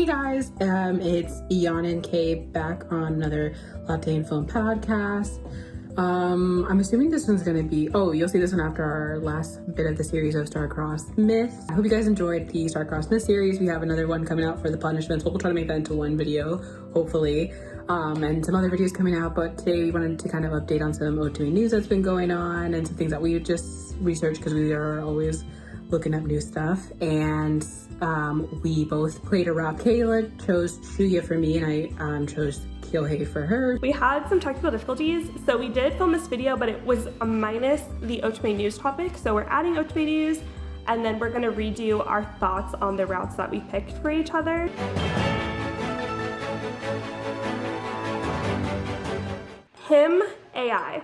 Hey guys, it's Ian and Kay back on another Latte and Film podcast. I'm assuming this one's gonna be, you'll see this one after our last bit of the series of Star-Crossed Myth. I hope you guys enjoyed the Star-Crossed Myth series. We have another one coming out for the punishments, but we'll try to make that into one video, hopefully. And some other videos coming out, but today we wanted to kind of update on some Otome news that's been going on and some things that we just researched because we are always looking up new stuff. And we both played a route. Kayla chose Shuya for me, and I chose Kyohei for her. We had some technical difficulties, so we did film this video, but it was minus the Otome news topic. So we're adding Otome news, and then we're gonna redo our thoughts on the routes that we picked for each other. Him AI.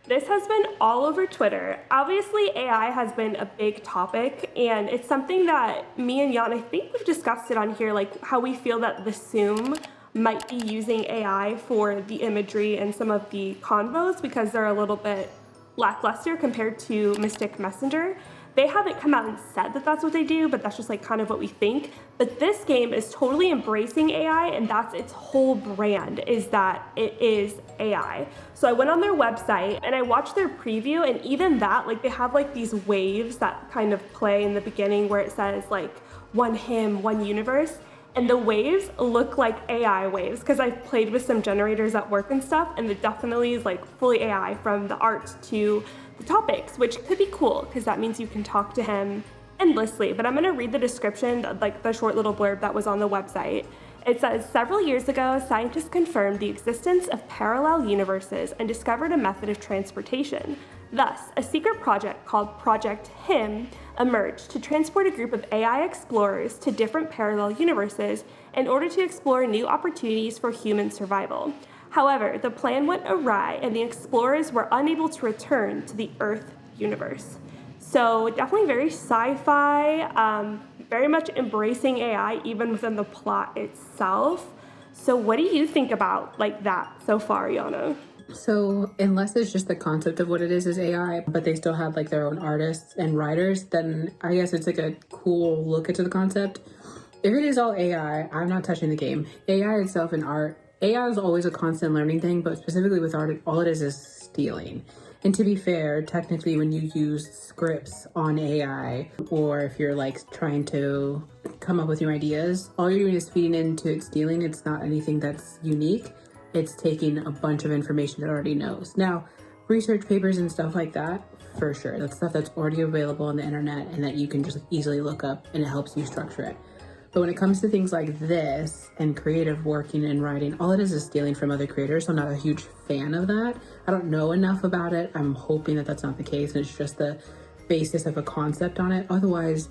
This has been all over Twitter. Obviously, AI has been a big topic, and it's something that me and Jan, I think we've discussed it on here, like how we feel that the Zoom might be using AI for the imagery and some of the convos because they're a little bit lackluster compared to Mystic Messenger. They haven't come out and said that that's what they do, but that's just like kind of what we think. But this game is totally embracing AI, and that's its whole brand, is that it is AI. So I went on their website and I watched their preview, and even that, like they have like these waves that kind of play in the beginning where it says like one hymn, one universe. And the waves look like AI waves because I've played with some generators at work and stuff, and it definitely is like fully AI from the art to the topics, which could be cool because that means you can talk to him endlessly. But I'm going to read the description, like the short little blurb that was on the website. It says, several years ago, scientists confirmed the existence of parallel universes and discovered a method of transportation. Thus, a secret project called Project HIM emerged to transport a group of AI explorers to different parallel universes in order to explore new opportunities for human survival. However, the plan went awry and the explorers were unable to return to the Earth universe. So definitely very sci-fi, very much embracing AI even within the plot itself. So what do you think about like that so far, Yana? So unless it's just the concept of what it is AI, but they still have like their own artists and writers, then I guess it's like a cool look into the concept. If it is all AI, I'm not touching the game. AI itself and art, AI is always a constant learning thing, but specifically with art, all it is stealing. And to be fair, technically when you use scripts on AI, or if you're like trying to come up with new ideas, all you're doing is feeding into it, stealing. It's not anything that's unique. It's taking a bunch of information that it already knows. Now, research papers and stuff like that, for sure. That's stuff that's already available on the internet and that you can just easily look up, and it helps you structure it. But when it comes to things like this and creative working and writing, all it is stealing from other creators. So I'm not a huge fan of that. I don't know enough about it. I'm hoping that that's not the case and it's just the basis of a concept on it. Otherwise,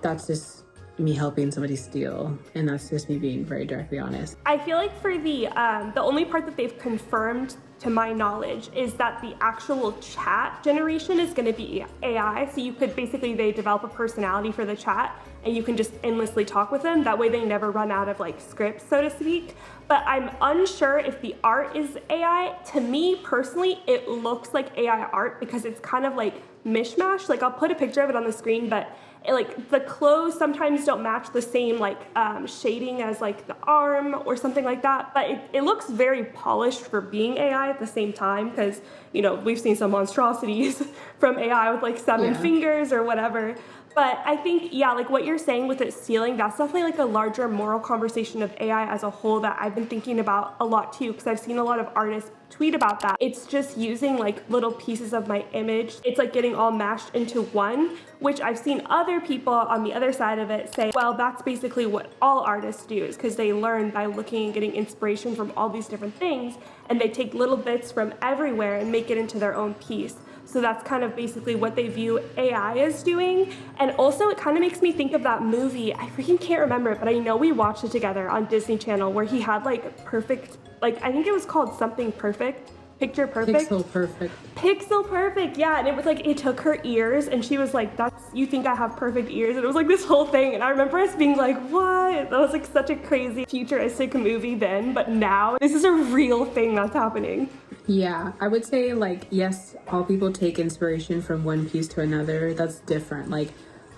that's just me helping somebody steal, and that's just me being very directly honest. I feel like for the only part that they've confirmed to my knowledge is that the actual chat generation is going to be AI. So you could basically, they develop a personality for the chat and you can just endlessly talk with them. That way they never run out of like scripts, so to speak. But I'm unsure if the art is AI. To me personally, it looks like AI art because it's kind of like mishmash. Like I'll put a picture of it on the screen, but like the clothes sometimes don't match the same like shading as like the arm or something like that, but it looks very polished for being AI at the same time, because you know we've seen some monstrosities from AI with like seven fingers or whatever. But I think, yeah, like what you're saying with it stealing, that's definitely like a larger moral conversation of AI as a whole that I've been thinking about a lot too, because I've seen a lot of artists tweet about that. It's just using like little pieces of my image. It's like getting all mashed into one, which I've seen other people on the other side of it say, well, that's basically what all artists do, is because they learn by looking and getting inspiration from all these different things, and they take little bits from everywhere and make it into their own piece. So that's kind of basically what they view AI as doing. And also it kind of makes me think of that movie, I freaking can't remember it, but I know we watched it together on Disney Channel, where he had like perfect, like I think it was called something perfect, picture perfect. Pixel perfect. Pixel perfect, yeah. And it was like, it took her ears and she was like, that's, you think I have perfect ears? And it was like this whole thing. And I remember us being like, what? That was like such a crazy futuristic movie then, but now this is a real thing that's happening. Yeah, I would say like, yes, all people take inspiration from one piece to another. That's different. Like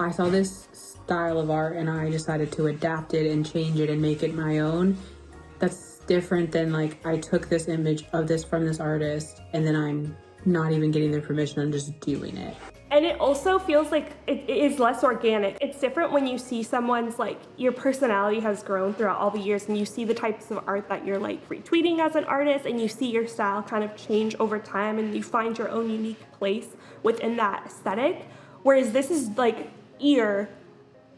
I saw this style of art and I decided to adapt it and change it and make it my own. That's different than like I took this image of this from this artist and then I'm not even getting their permission, I'm just doing it. And it also feels like it is less organic. It's different when you see someone's, like, your personality has grown throughout all the years and you see the types of art that you're like retweeting as an artist, and you see your style kind of change over time and you find your own unique place within that aesthetic. Whereas this is like ear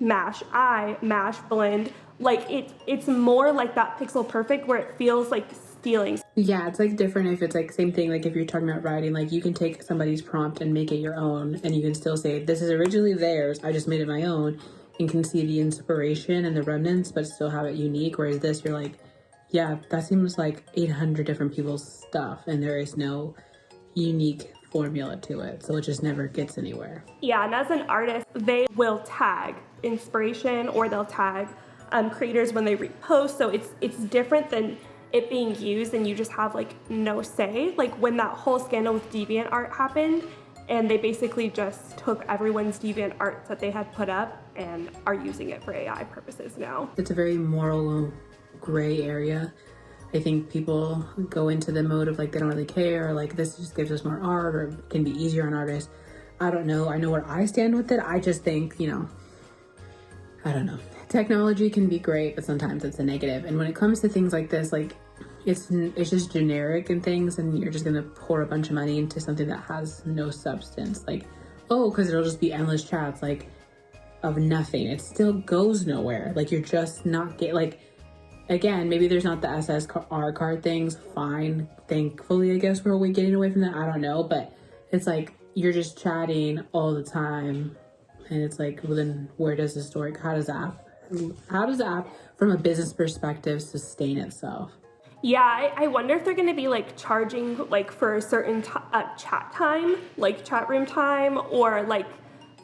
mash, eye mash blend. Like it's more like that pixel perfect where it feels like stealing. Yeah, it's like different if it's like same thing, like if you're talking about writing, like you can take somebody's prompt and make it your own and you can still say this is originally theirs, I just made it my own, and can see the inspiration and the remnants but still have it unique. Whereas this, you're like, yeah, that seems like 800 different people's stuff and there is no unique formula to it, so it just never gets anywhere. Yeah, and as an artist, they will tag inspiration or they'll tag creators when they repost, so it's different than it being used and you just have like no say. Like when that whole scandal with DeviantArt happened and they basically just took everyone's Deviant art that they had put up and are using it for AI purposes now. It's a very moral gray area. I think people go into the mode of like they don't really care, or like this just gives us more art or it can be easier on artists. I don't know. I know where I stand with it. I just think, I don't know. Technology can be great, but sometimes it's a negative. And when it comes to things like this, like it's just generic and things, and you're just gonna pour a bunch of money into something that has no substance. Like, oh, because it'll just be endless chats, like of nothing. It still goes nowhere. Like you're just not like. Again, maybe there's not the SSR card things. Fine, thankfully, I guess we're getting away from that. I don't know, but it's like you're just chatting all the time, and it's like, well, then where does the story? How does the app, from a business perspective, sustain itself? Yeah, I wonder if they're going to be like charging like for a certain chat time, like chat room time, or like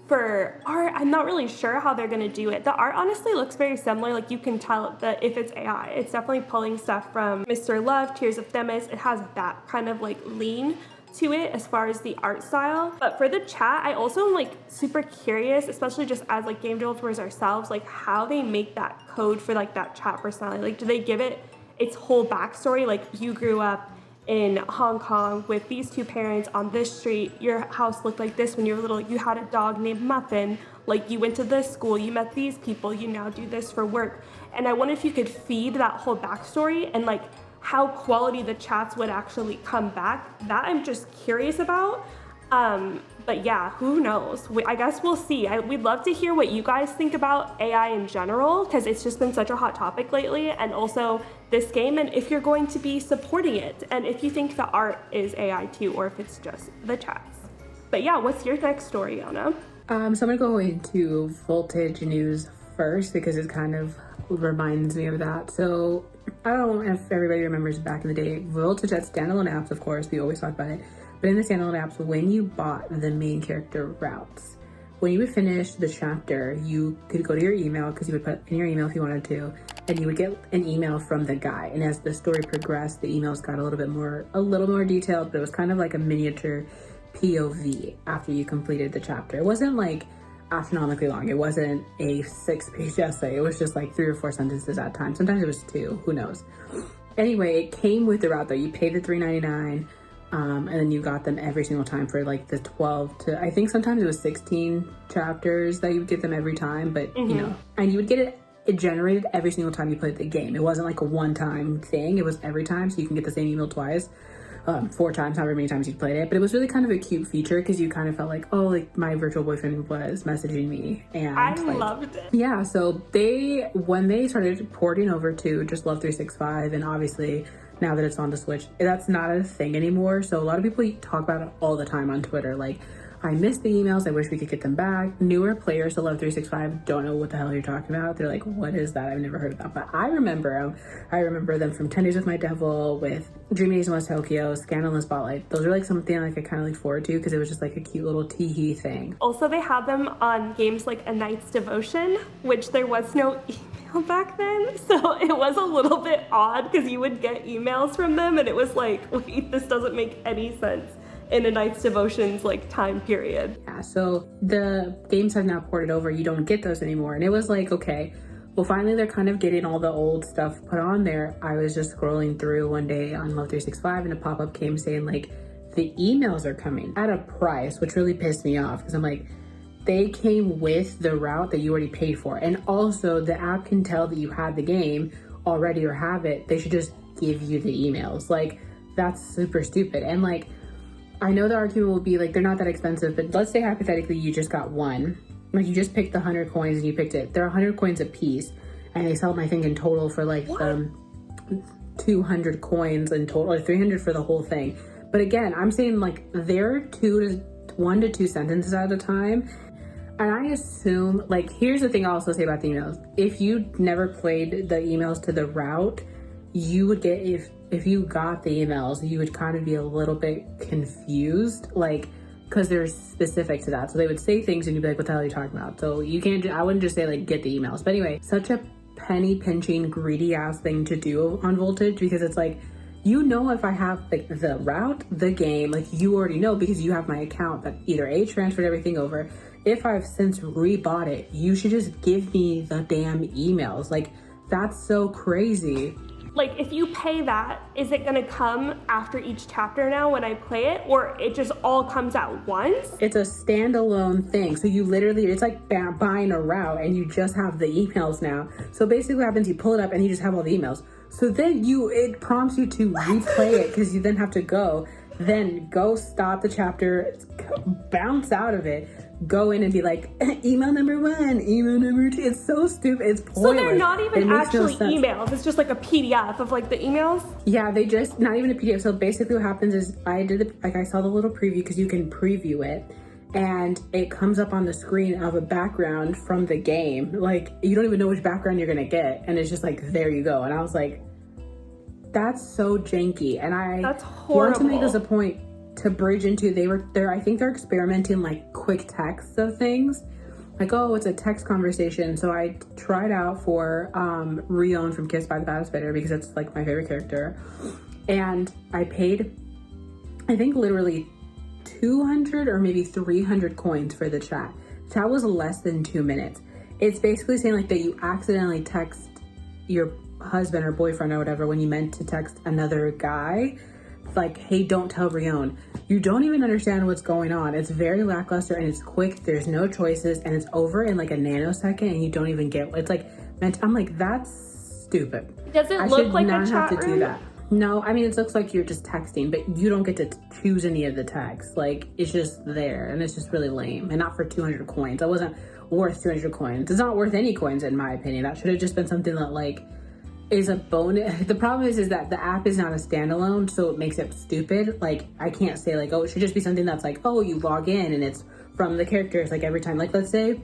for art. I'm not really sure how they're going to do it. The art honestly looks very similar. Like you can tell that if it's AI, it's definitely pulling stuff from Mr. Love, Tears of Themis. It has that kind of like lean to it as far as the art style. But for the chat, I also am like super curious, especially just as like game developers ourselves, like how they make that code for like that chat personality. Like do they give it its whole backstory? Like you grew up in Hong Kong with these two parents on this street, your house looked like this when you were little, you had a dog named Muffin, like you went to this school, you met these people, you now do this for work. And I wonder if you could feed that whole backstory and like how quality the chats would actually come back. That I'm just curious about. But yeah, who knows? I guess we'll see. We'd love to hear what you guys think about AI in general, because it's just been such a hot topic lately, and also this game, and if you're going to be supporting it, and if you think the art is AI too, or if it's just the chats. But yeah, what's your next story, Anna? So I'm gonna go into Voltage news first because it kind of reminds me of that. So I don't know if everybody remembers back in the day, Voltage had standalone apps, of course, we always talk about it. But in the standalone apps, when you bought the main character routes, when you would finish the chapter, you could go to your email, because you would put in your email if you wanted to, and you would get an email from the guy. And as the story progressed, the emails got a little more detailed, but it was kind of like a miniature POV after you completed the chapter. It wasn't like astronomically long. It wasn't a 6-page essay. It was just like 3 or 4 sentences at a time. Sometimes it was 2, who knows. Anyway, it came with the route though. You paid the $3.99. And then you got them every single time for like the 12 to, I think sometimes it was 16 chapters that you would get them every time, but and you would get it generated every single time you played the game. It wasn't like a one-time thing, it was every time, so you can get the same email twice, 4 times, however many times you played it. But it was really kind of a cute feature because you kind of felt like, oh, like my virtual boyfriend was messaging me, and I loved it. Yeah, so when they started porting over to just Love 365, and obviously now that it's on the Switch, that's not a thing anymore. So a lot of people talk about it all the time on Twitter. Like, I miss the emails. I wish we could get them back. Newer players to Love 365 don't know what the hell you're talking about. They're like, what is that? I've never heard of that. But I remember them. I remember them from 10 Days with My Devil, with Dream Days in West Tokyo, Scandal and Spotlight. Those are like something like I kind of look forward to because it was just like a cute little tee-hee thing. Also, they had them on games like A Knight's Devotion, which there was no email back then. So it was a little bit odd because you would get emails from them and it was like, wait, this doesn't make any sense. in a Night's Devotions like time period. Yeah, so the games have now ported over. You don't get those anymore. And it was like, okay, well, finally they're kind of getting all the old stuff put on there. I was just scrolling through one day on Love 365 and a pop-up came saying like, the emails are coming at a price, which really pissed me off because I'm like, they came with the route that you already paid for. And also the app can tell that you had the game already or have it. They should just give you the emails. Like, that's super stupid. And like, I know the argument will be like, they're not that expensive, but let's say hypothetically you just got one. Like you just picked the 100 coins and you picked it. They're 100 coins a piece. And they sell them, I think, in total for like 200 coins in total, or 300 for the whole thing. But again, I'm saying like they're 1 to 2 sentences at a time. And I assume, like, here's the thing I'll also say about the emails. If you never played the emails to the route, you would get, if you got the emails, you would kind of be a little bit confused, like, because they're specific to that. So they would say things and you'd be like, what the hell are you talking about? So you can't, I wouldn't just say like, get the emails. But anyway, such a penny pinching, greedy ass thing to do on Voltage, because it's like, you know, if I have like the route, the game, like you already know because you have my account that either A, transferred everything over. If I've since rebought it, you should just give me the damn emails. Like, that's so crazy. Like, if you pay that, is it gonna come after each chapter now when I play it, or it just all comes at once? It's a standalone thing. So you literally, it's like buying a route and you just have the emails now. So basically what happens, you pull it up and you just have all the emails. So then it prompts you to replay it because you then have to then go stop the chapter, bounce out of it, go in and be like, email number 1, email number 2. It's so stupid. It's pointless. So they're not even actually emails. It's just like a PDF of like the emails? Yeah, they just, not even a PDF. So basically what happens is I saw the little preview because you can preview it. And it comes up on the screen of a background from the game. Like, you don't even know which background you're gonna get. And it's just like, there you go. And I was like, that's so janky. And that's horrible. Want to make this a point to bridge into, I think they're experimenting like quick texts of things. Like, oh, it's a text conversation. So I tried out for Rion from Kissed by the Baddest Bidder because that's like my favorite character. And I paid, I think literally 200 or maybe 300 coins for the chat. Chat was less than 2 minutes. It's basically saying like that you accidentally text your husband or boyfriend or whatever when you meant to text another guy. Like, hey, don't tell Rion. You don't even understand what's going on. It's very lackluster and it's quick. There's no choices and it's over in like a nanosecond and you don't even get, it's like, I'm like, that's stupid. Does it look like a chat room? Do that. No, I mean, it looks like you're just texting, but you don't get to choose any of the text. Like, it's just there, and it's just really lame. And not for 200 coins. That wasn't worth 200 coins. It's not worth any coins, in my opinion. That should have just been something that, like, is a bonus. The problem is that the app is not a standalone, so it makes it stupid. Like, I can't say, like, oh, it should just be something that's like, oh, you log in, and it's from the characters, like, every time. Like, let's say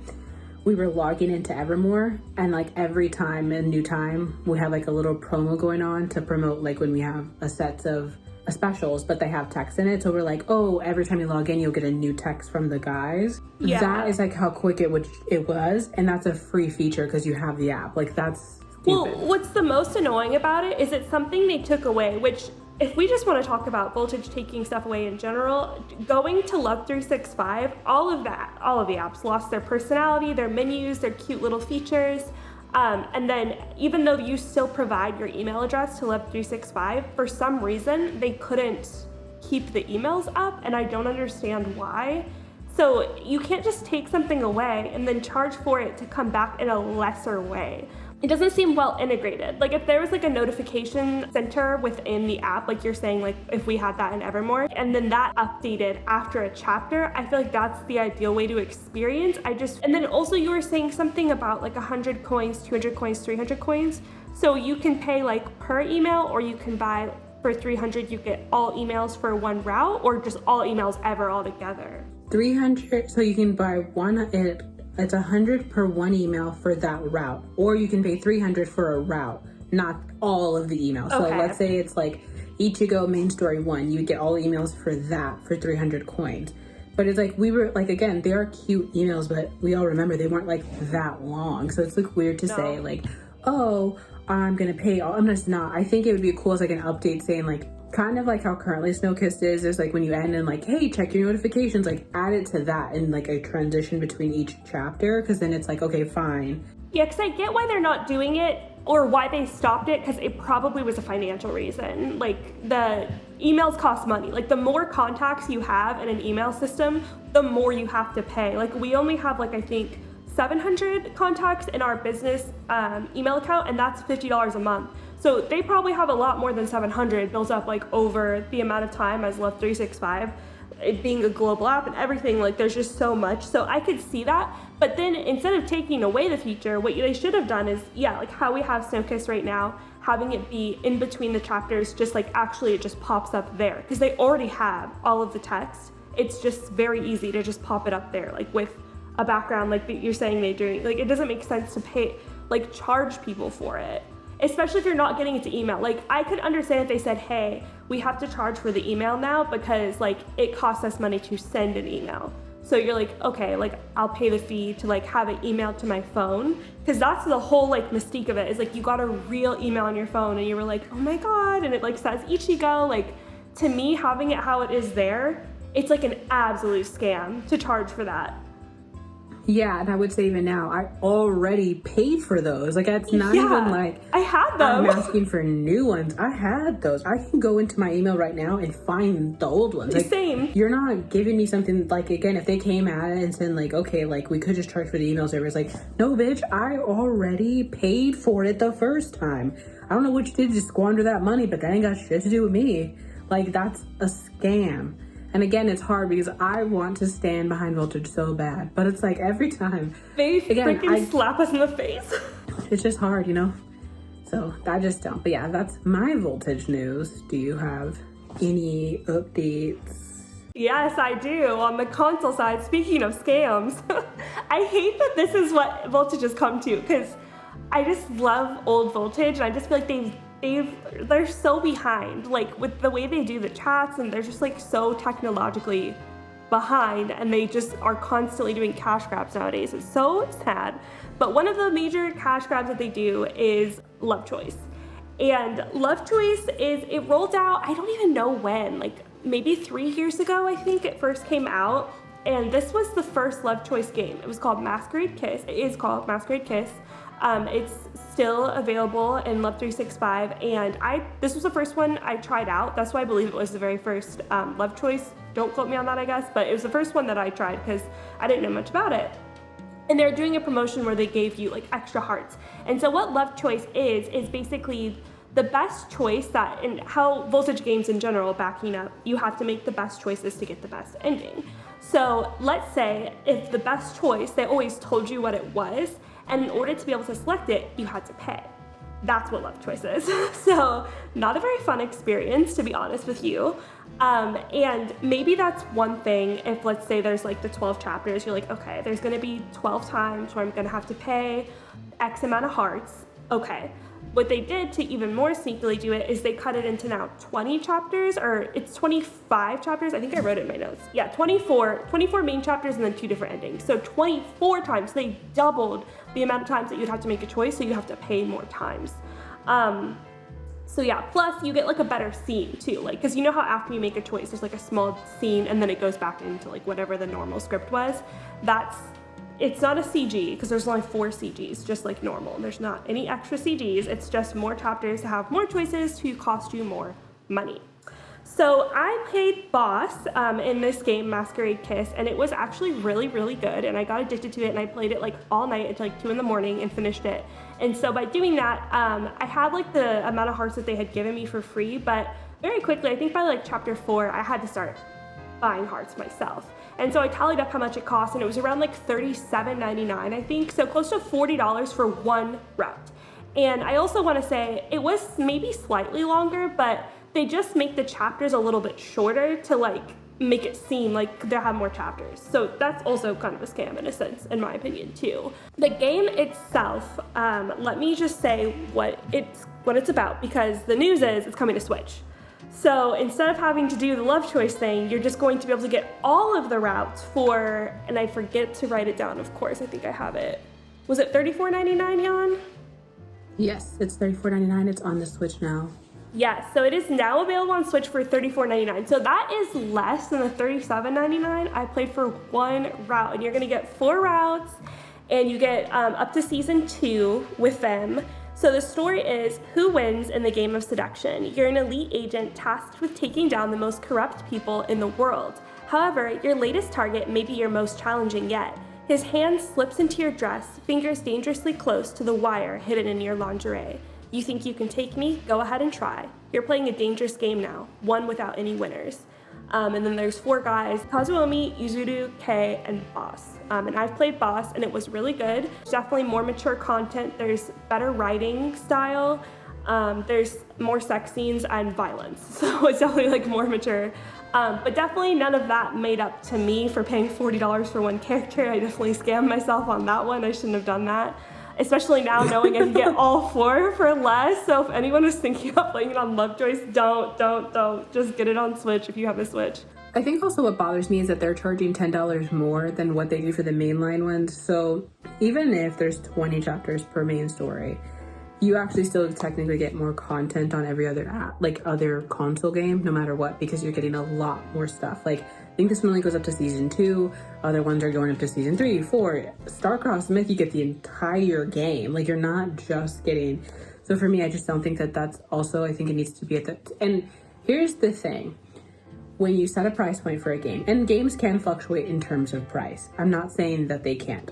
we were logging into Evermore, and like every time, a new time, we have like a little promo going on to promote like when we have a sets of specials, but they have text in it. So we're like, oh, every time you log in, you'll get a new text from the guys. Yeah. That is like how quick it was, and that's a free feature because you have the app. Like, that's stupid. Well, what's the most annoying about it is it's something they took away, which if we just want to talk about Voltage taking stuff away in general, going to Love 365, all of the apps lost their personality, their menus, their cute little features. And then even though you still provide your email address to Love 365, for some reason they couldn't keep the emails up, and I don't understand why. So you can't just take something away and then charge for it to come back in a lesser way. It doesn't seem well integrated. Like, if there was like a notification center within the app, like you're saying, like if we had that in Evermore, and then that updated after a chapter, I feel like that's the ideal way to experience. And then also you were saying something about like 100 coins, 200 coins, 300 coins. So you can pay like per email, or you can buy for 300, you get all emails for one route, or just all emails ever all together. 300, so you can buy one, it's 100 per one email for that route, or you can pay 300 for a route, not all of the emails. Okay. So let's say it's like Ichigo main story 1, you get all the emails for that for 300 coins. But it's like, we were like, again, they are cute emails, but we all remember they weren't like that long. So it's like weird to say like, oh, I'm gonna pay all. I'm just not. I think it would be cool as like an update saying like, kind of like how currently Snowkissed is like when you end and like, hey, check your notifications, like add it to that in like a transition between each chapter, because then it's like, okay, fine. Yeah, because I get why they're not doing it or why they stopped it, because it probably was a financial reason. Like, the emails cost money. Like, the more contacts you have in an email system, the more you have to pay. Like, we only have like, I think 700 contacts in our business email account, and that's $50 a month. So they probably have a lot more than 700 built up like over the amount of time as Love 365, it being a global app and everything. Like, there's just so much. So I could see that. But then instead of taking away the feature, what they should have done is, yeah, like how we have Snowkissed right now, having it be in between the chapters, just like actually it just pops up there, because they already have all of the text. It's just very easy to just pop it up there, like with a background like you're saying they're doing. Like, it doesn't make sense to pay, like charge people for it, especially if you're not getting it to email. Like, I could understand if they said, hey, we have to charge for the email now because like it costs us money to send an email. So you're like, okay, like I'll pay the fee to like have it emailed to my phone, because that's the whole like mystique of it, is like you got a real email on your phone and you were like, oh my God, and it like says Ichigo. Like, to me, having it how it is there, it's like an absolute scam to charge for that. Yeah, and I would say even now, I already paid for those. Like, it's not even like I had them. I'm asking for new ones. I had those. I can go into my email right now and find the old ones. Like, same. You're not giving me something like, again, if they came at it and said like, okay, like we could just charge for the email service. Like, no, bitch, I already paid for it the first time. I don't know what you did to squander that money, but that ain't got shit to do with me. Like, that's a scam. And again, it's hard because I want to stand behind Voltage so bad, but it's like every time they freaking slap us in the face. It's just hard, you know? So I just don't. But yeah, that's my Voltage news. Do you have any updates? Yes, I do. On the console side, speaking of scams, I hate that this is what Voltage has come to, because I just love old Voltage, and I just feel like they're so behind, like with the way they do the chats, and they're just like so technologically behind, and they just are constantly doing cash grabs nowadays. It's so sad. But one of the major cash grabs that they do is Love Choice. And Love Choice it rolled out, I don't even know when, like maybe 3 years ago, I think it first came out. And this was the first Love Choice game. It was called Masquerade Kiss. It is called Masquerade Kiss. It's still available in Love 365, and this was the first one I tried out. That's why I believe it was the very first Love Choice. Don't quote me on that, I guess, but it was the first one that I tried because I didn't know much about it. And they're doing a promotion where they gave you like extra hearts. And so what Love Choice is basically the best choice that, and how Voltage games in general backing up, you have to make the best choices to get the best ending. So let's say if the best choice, they always told you what it was, and in order to be able to select it, you had to pay. That's what Love Choice is. So not a very fun experience, to be honest with you. And maybe that's one thing. If let's say there's like the 12 chapters, you're like, okay, there's gonna be 12 times where I'm gonna have to pay X amount of hearts. Okay. What they did to even more sneakily do it is they cut it into now 20 chapters, or it's 25 chapters. I think I wrote it in my notes. Yeah, 24 main chapters and then 2 different endings. So 24 times. They doubled the amount of times that you'd have to make a choice, so you have to pay more times. So yeah, plus you get like a better scene too, like, because you know how after you make a choice, there's like a small scene and then it goes back into like whatever the normal script was. It's not a CG, because there's only 4 CGs, just like normal. There's not any extra CGs. It's just more chapters to have more choices to cost you more money. So I played Boss in this game, Masquerade Kiss, and it was actually really, really good. And I got addicted to it, and I played it like all night until like 2 in the morning and finished it. And so by doing that, I had like the amount of hearts that they had given me for free, but very quickly, I think by like chapter 4, I had to start buying hearts myself. And so I tallied up how much it cost, and it was around like $37.99, I think. So close to $40 for one route. And I also want to say it was maybe slightly longer, but they just make the chapters a little bit shorter to like make it seem like they have more chapters. So that's also kind of a scam in a sense, in my opinion too. The game itself, let me just say what it's about, because the news is it's coming to Switch. So instead of having to do the Love Choice thing, you're just going to be able to get all of the routes for, and I forget to write it down, of course, I think I have it. Was it $34.99, Jan? Yes, it's $34.99. It's on the Switch now. Yes, so it is now available on Switch for $34.99. So that is less than the $37.99 I played for one route. And you're going to get 4 routes, and you get up to Season 2 with them. So the story is, who wins in the game of seduction? You're an elite agent tasked with taking down the most corrupt people in the world. However, your latest target may be your most challenging yet. His hand slips into your dress, fingers dangerously close to the wire hidden in your lingerie. You think you can take me? Go ahead and try. You're playing a dangerous game now, one without any winners. And then there's 4 guys, Kazuomi, Yuzuru, Kei, and Boss. And I've played Boss, and it was really good. There's definitely more mature content. There's better writing style. There's more sex scenes and violence. So it's definitely like more mature. But definitely none of that made up to me for paying $40 for one character. I definitely scammed myself on that one. I shouldn't have done that. Especially now knowing I can get all 4 for less. So if anyone is thinking about playing it on Lovejoy's, don't. Just get it on Switch if you have a Switch. I think also what bothers me is that they're charging $10 more than what they do for the mainline ones. So even if there's 20 chapters per main story, you actually still technically get more content on every other app, like other console game, no matter what, because you're getting a lot more stuff. Like, I think this one only goes up to Season 2. Other ones are going up to Season 3, 4. Starcross make you get the entire game. Like, you're not just getting... So for me, I just don't think that that's also... I think it needs to be at the... And here's the thing. When you set a price point for a game, and games can fluctuate in terms of price. I'm not saying that they can't.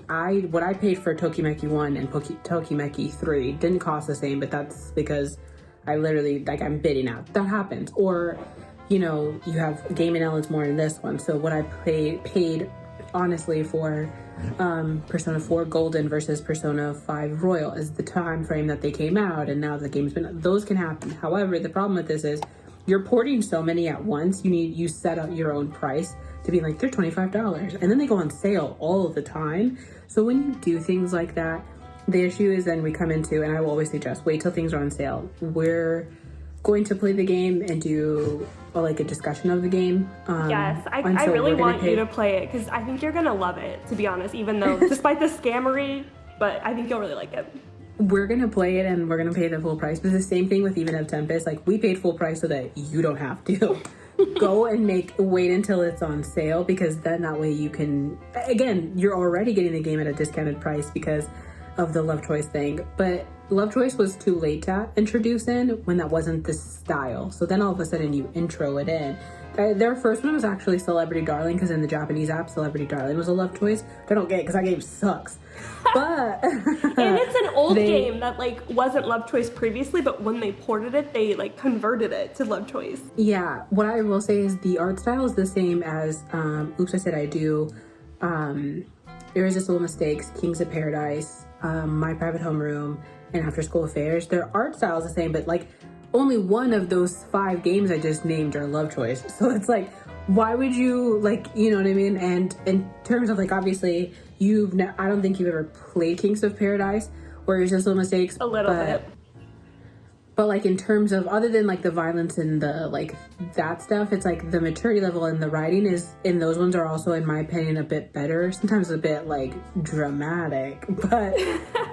What I paid for Tokimeki 1 and Tokimeki 3 didn't cost the same, but that's because I literally, like, I'm bidding out. That happens. Or, you know, you have gaming elements more in this one. So what I paid honestly for Persona 4 Golden versus Persona 5 Royal is the time frame that they came out, and now the game's been... Those can happen. However, the problem with this is you're porting so many at once. You set up your own price to be like, they're $25, and then they go on sale all of the time. So when you do things like that, the issue is then we come into, and I will always suggest, wait till things are on sale. We're going to play the game and do like a discussion of the game. Yes, I really want you to play it because I think you're gonna love it, to be honest, even though despite the scammery, but I think you'll really like it. We're gonna play it and we're gonna pay the full price. But it's the same thing with Even of Tempest. Like, we paid full price so that you don't have to. Go and wait until it's on sale, because then that way you can, again, you're already getting the game at a discounted price because of the Love Choice thing. But Love Choice was too late to introduce in when that wasn't the style. So then all of a sudden you intro it in. Their first one was actually Celebrity Darling, because in the Japanese app, Celebrity Darling was a Love Choice. I don't get it because that game sucks. But and it's an old game that like wasn't Love Choice previously, but when they ported it, they like converted it to Love Choice. Yeah, what I will say is the art style is the same as Oops, I Said I Do, Irresistible Mistakes, Kings of Paradise, My Private Homeroom, and After School Affairs. Their art style is the same, but like only one of those 5 games I just named are Love Choice. So it's like, why would you, like, you know what I mean? And in terms of like, obviously, I don't think you've ever played Kings of Paradise or Irresistible Mistakes. A little bit. But like in terms of, other than like the violence and the like that stuff, it's like the maturity level and the writing is, in those ones are also, in my opinion, a bit better. Sometimes a bit like dramatic, but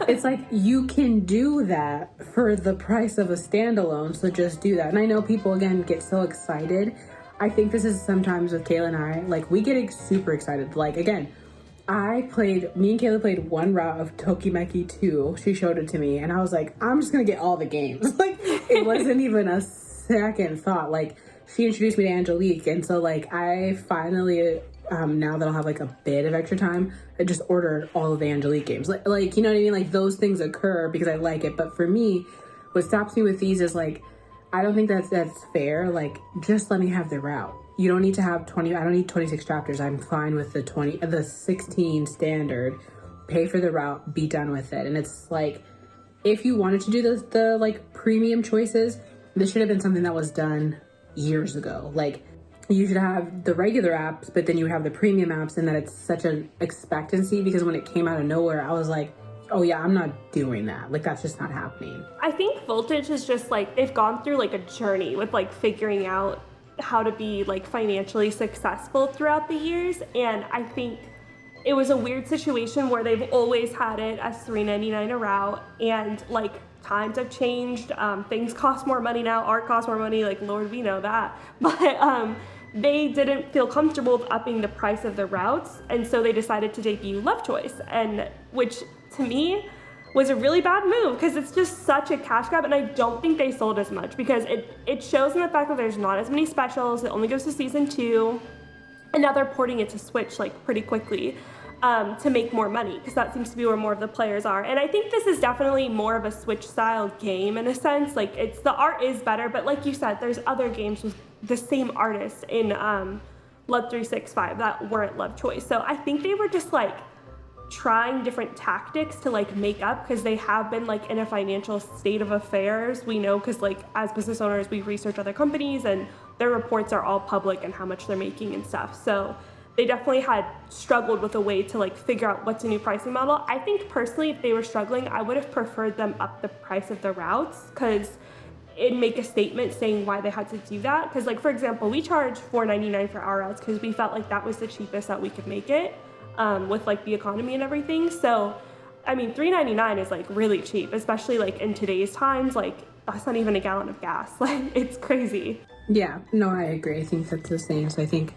it's like you can do that for the price of a standalone. So just do that. And I know people again get so excited. I think this is sometimes with Kayla and I, like we get super excited. Like again, me and Kayla played one route of Tokimeki 2. She showed it to me and I was like, I'm just gonna get all the games. Like, it wasn't even a second thought. Like, she introduced me to Angelique, and so like I finally, now that I'll have like a bit of extra time, I just ordered all of the Angelique games. Like you know what I mean? Like, those things occur because I like it. But for me, what stops me with these is like, I don't think that's fair. Like, just let me have the route. You don't need to have 20, I don't need 26 chapters. I'm fine with the 16 standard. Pay for the route, be done with it. And it's like, if you wanted to do the like premium choices, this should have been something that was done years ago. Like, you should have the regular apps, but then you would have the premium apps, and that it's such an expectancy, because when it came out of nowhere, I was like, oh yeah, I'm not doing that. Like, that's just not happening. I think Voltage is just like, they've gone through like a journey with like figuring out how to be like financially successful throughout the years, and I think it was a weird situation where they've always had it as $3.99 a route, and like times have changed. Things cost more money now. Art costs more money. Like, Lord, we know that. But they didn't feel comfortable with upping the price of the routes, and so they decided to debut Love Choice, and which to me was a really bad move because it's just such a cash grab, and I don't think they sold as much because it shows in the fact that there's not as many specials. It only goes to season 2, and now they're porting it to Switch like pretty quickly to make more money because that seems to be where more of the players are. And I think this is definitely more of a Switch style game in a sense. Like, it's, the art is better, but like you said, there's other games with the same artists in Love 365 that weren't Love Choice. So I think they were just like trying different tactics to like make up because they have been like in a financial state of affairs. We know because like as business owners, we research other companies and their reports are all public and how much they're making and stuff. So they definitely had struggled with a way to like figure out what's a new pricing model. I think personally, if they were struggling, I would have preferred them up the price of the routes because it'd make a statement saying why they had to do that. Because like, for example, we charge $4.99 for our routes because we felt like that was the cheapest that we could make it with like the economy and everything. So, I mean, $3.99 is like really cheap, especially like in today's times. Like, that's not even a gallon of gas. Like, it's crazy. Yeah, no, I agree. I think that's the same. So I think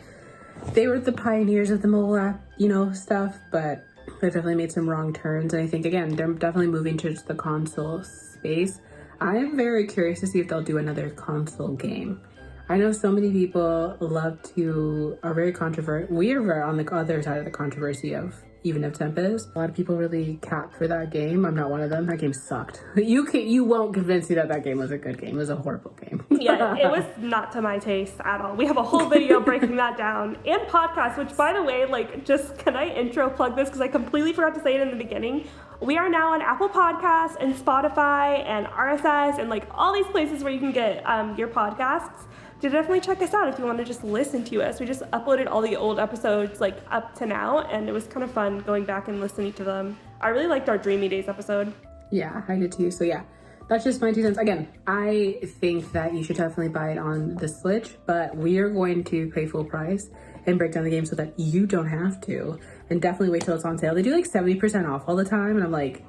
they were the pioneers of the mobile app, you know, stuff, but they definitely made some wrong turns. And I think, again, they're definitely moving towards the console space. I am very curious to see if they'll do another console game. I know so many people are very controversial. We are very on the other side of the controversy of even of Tempest. A lot of people really capped for that game. I'm not one of them. That game sucked. You won't convince me that that game was a good game. It was a horrible game. Yeah, it was not to my taste at all. We have a whole video breaking that down and podcast, which by the way, like, just can I intro plug this because I completely forgot to say it in the beginning. We are now on Apple Podcasts and Spotify and RSS and like all these places where you can get your podcasts. So definitely check us out if you want to just listen to us. We just uploaded all the old episodes like up to now, and it was kind of fun going back and listening to them. I really liked our Dreamy Days episode. Yeah, I did too. So yeah, that's just my 2 cents. Again, I think that you should definitely buy it on the Switch, but we are going to pay full price and break down the game so that you don't have to. And definitely wait till it's on sale. They do like 70% off all the time, and I'm like,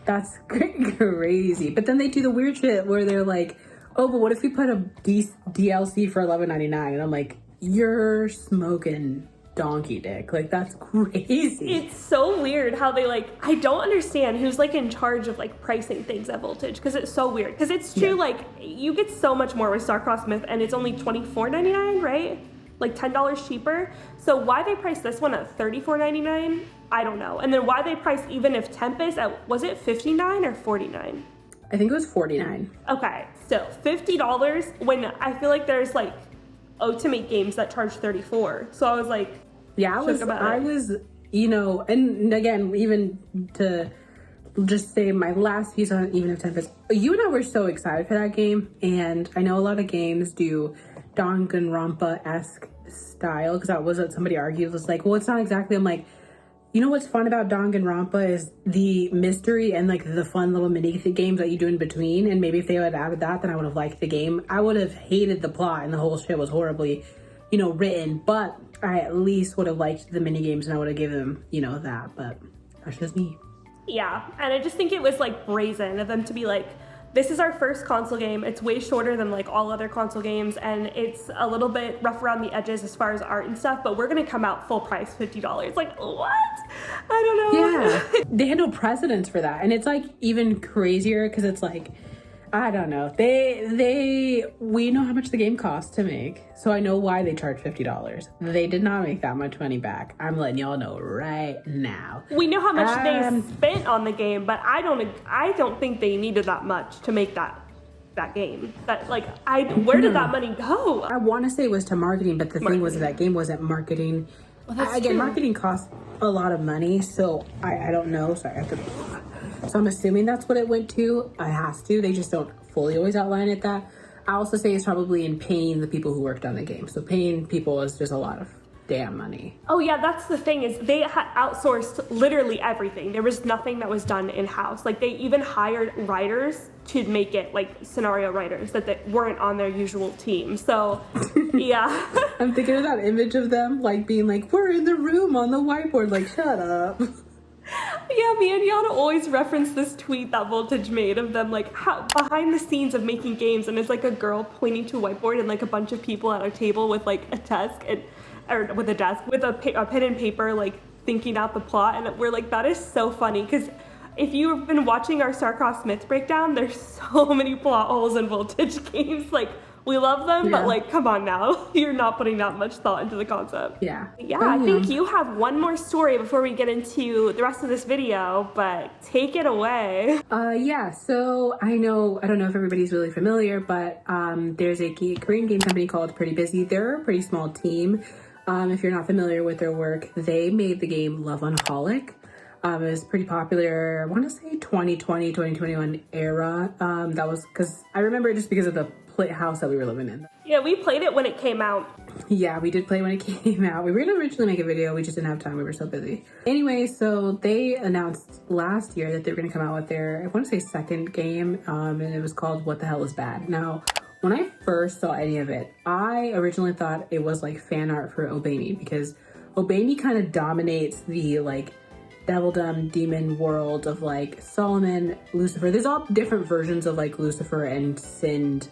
that's crazy. But then they do the weird shit where they're like, oh, but what if we put a DLC for $11.99? And I'm like, you're smoking donkey dick. Like, that's crazy. It's so weird how they like, I don't understand who's like in charge of like pricing things at Voltage because it's so weird. Because it's true, like, you get so much more with Starcross Myth and it's only $24.99, right? Like $10 cheaper. So why they price this one at $34.99? I don't know. And then why they price even if Tempest at, was it $59 or $49? I think it was $49. Okay, so $50 when I feel like there's like Otome games that charge $34. So I was like, yeah, I was, you know, and again, even to just say my last piece on Even if Tempest, you and I were so excited for that game, and I know a lot of games do Danganronpa-esque style, because that was what somebody argued. It was like, well, it's not exactly. I'm like, you know what's fun about Danganronpa is the mystery and like the fun little mini games that you do in between. And maybe if they had added that, then I would have liked the game. I would have hated the plot and the whole shit was horribly, you know, written. But I at least would have liked the mini games and I would have given them, you know, that. But that's just me. Yeah, and I just think it was like brazen of them to be like, this is our first console game. It's way shorter than like all other console games, and it's a little bit rough around the edges as far as art and stuff, but we're gonna come out full price, $50. Like, what? I don't know. Yeah, they had no precedence for that, and it's like even crazier because it's like, I don't know. We know how much the game costs to make, so I know why they charge $50. They did not make that much money back. I'm letting y'all know right now. We know how much they spent on the game, but I don't think they needed that much to make that game. That like, where did that money go? I want to say it was to marketing, but the thing was that game wasn't marketing. Well, that's again, true. marketing costs a lot of money, so I don't know. Sorry, I have to. So I'm assuming that's what it went to. It has to. They just don't fully always outline it that. I also say it's probably in paying the people who worked on the game. So paying people is just a lot of damn money. Oh yeah, that's the thing is they outsourced literally everything. There was nothing that was done in-house. Like they even hired writers to make it, like scenario writers that weren't on their usual team. So yeah. I'm thinking of that image of them like being like, we're in the room on the whiteboard, like shut up. Yeah, me and Yana always reference this tweet that Voltage made of them like behind the scenes of making games, and it's like a girl pointing to a whiteboard and like a bunch of people at a table with like a desk or with a pen and paper like thinking out the plot, and we're like, that is so funny because if you've been watching our Starcross Myth breakdown, there's so many plot holes in Voltage games. Like, we love them, but like, come on now. You're not putting that much thought into the concept. Yeah. Yeah, I think you have one more story before we get into the rest of this video, but take it away. Yeah, so I don't know if everybody's really familiar, but there's a Korean game company called PrettyBusy. They're a pretty small team. If you're not familiar with their work, they made the game Loveaholic. It was pretty popular, I want to say 2020, 2021 era. That was because I remember it just because of the house that we were living in. Yeah, we played it when it came out. Yeah, we did play when it came out. We were going to originally make a video. We just didn't have time. We were so busy. Anyway, so they announced last year that they were going to come out with their, I want to say, second game. And it was called What the Hell is Bad? Now, when I first saw any of it, I originally thought it was like fan art for Otome, because Otome kind of dominates the like Devildom demon world of like Solomon, Lucifer. There's all different versions of like Lucifer and sinned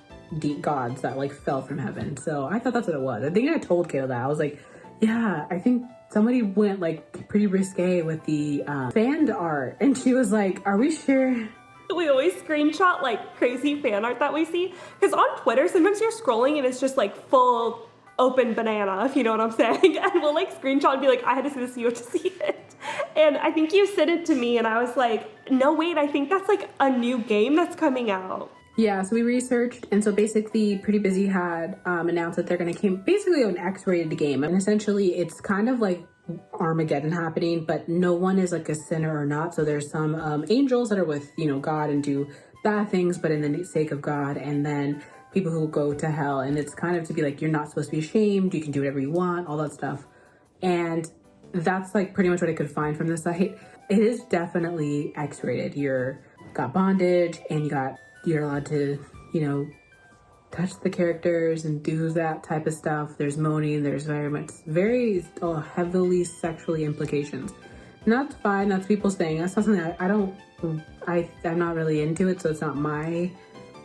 gods that like fell from heaven. So I thought that's what it was. I think I told Kayla that. I was like, yeah, I think somebody went like pretty risque with the fan art. And she was like, are we sure? We always screenshot like crazy fan art that we see. Because on Twitter, sometimes you're scrolling and it's just like full open banana, if you know what I'm saying. And we'll like screenshot and be like, I had to see this, you have to see it. And I think you sent it to me and I was like, no, wait, I think that's like a new game that's coming out. Yeah, so we researched, and so basically PrettyBusy had announced that they're going to basically an X-rated game, and essentially it's kind of like Armageddon happening, but no one is like a sinner or not. So there's some angels that are with, God and do bad things, but in the sake of God, and then people who go to hell, and it's kind of to be like, you're not supposed to be ashamed, you can do whatever you want, all that stuff. And that's like pretty much what I could find from the site. It is definitely X-rated. You're got bondage, and you're allowed to, touch the characters and do that type of stuff. There's moaning. There's very heavily sexually implications. And that's fine. That's people's thing. That's not something that I'm not really into it. So it's not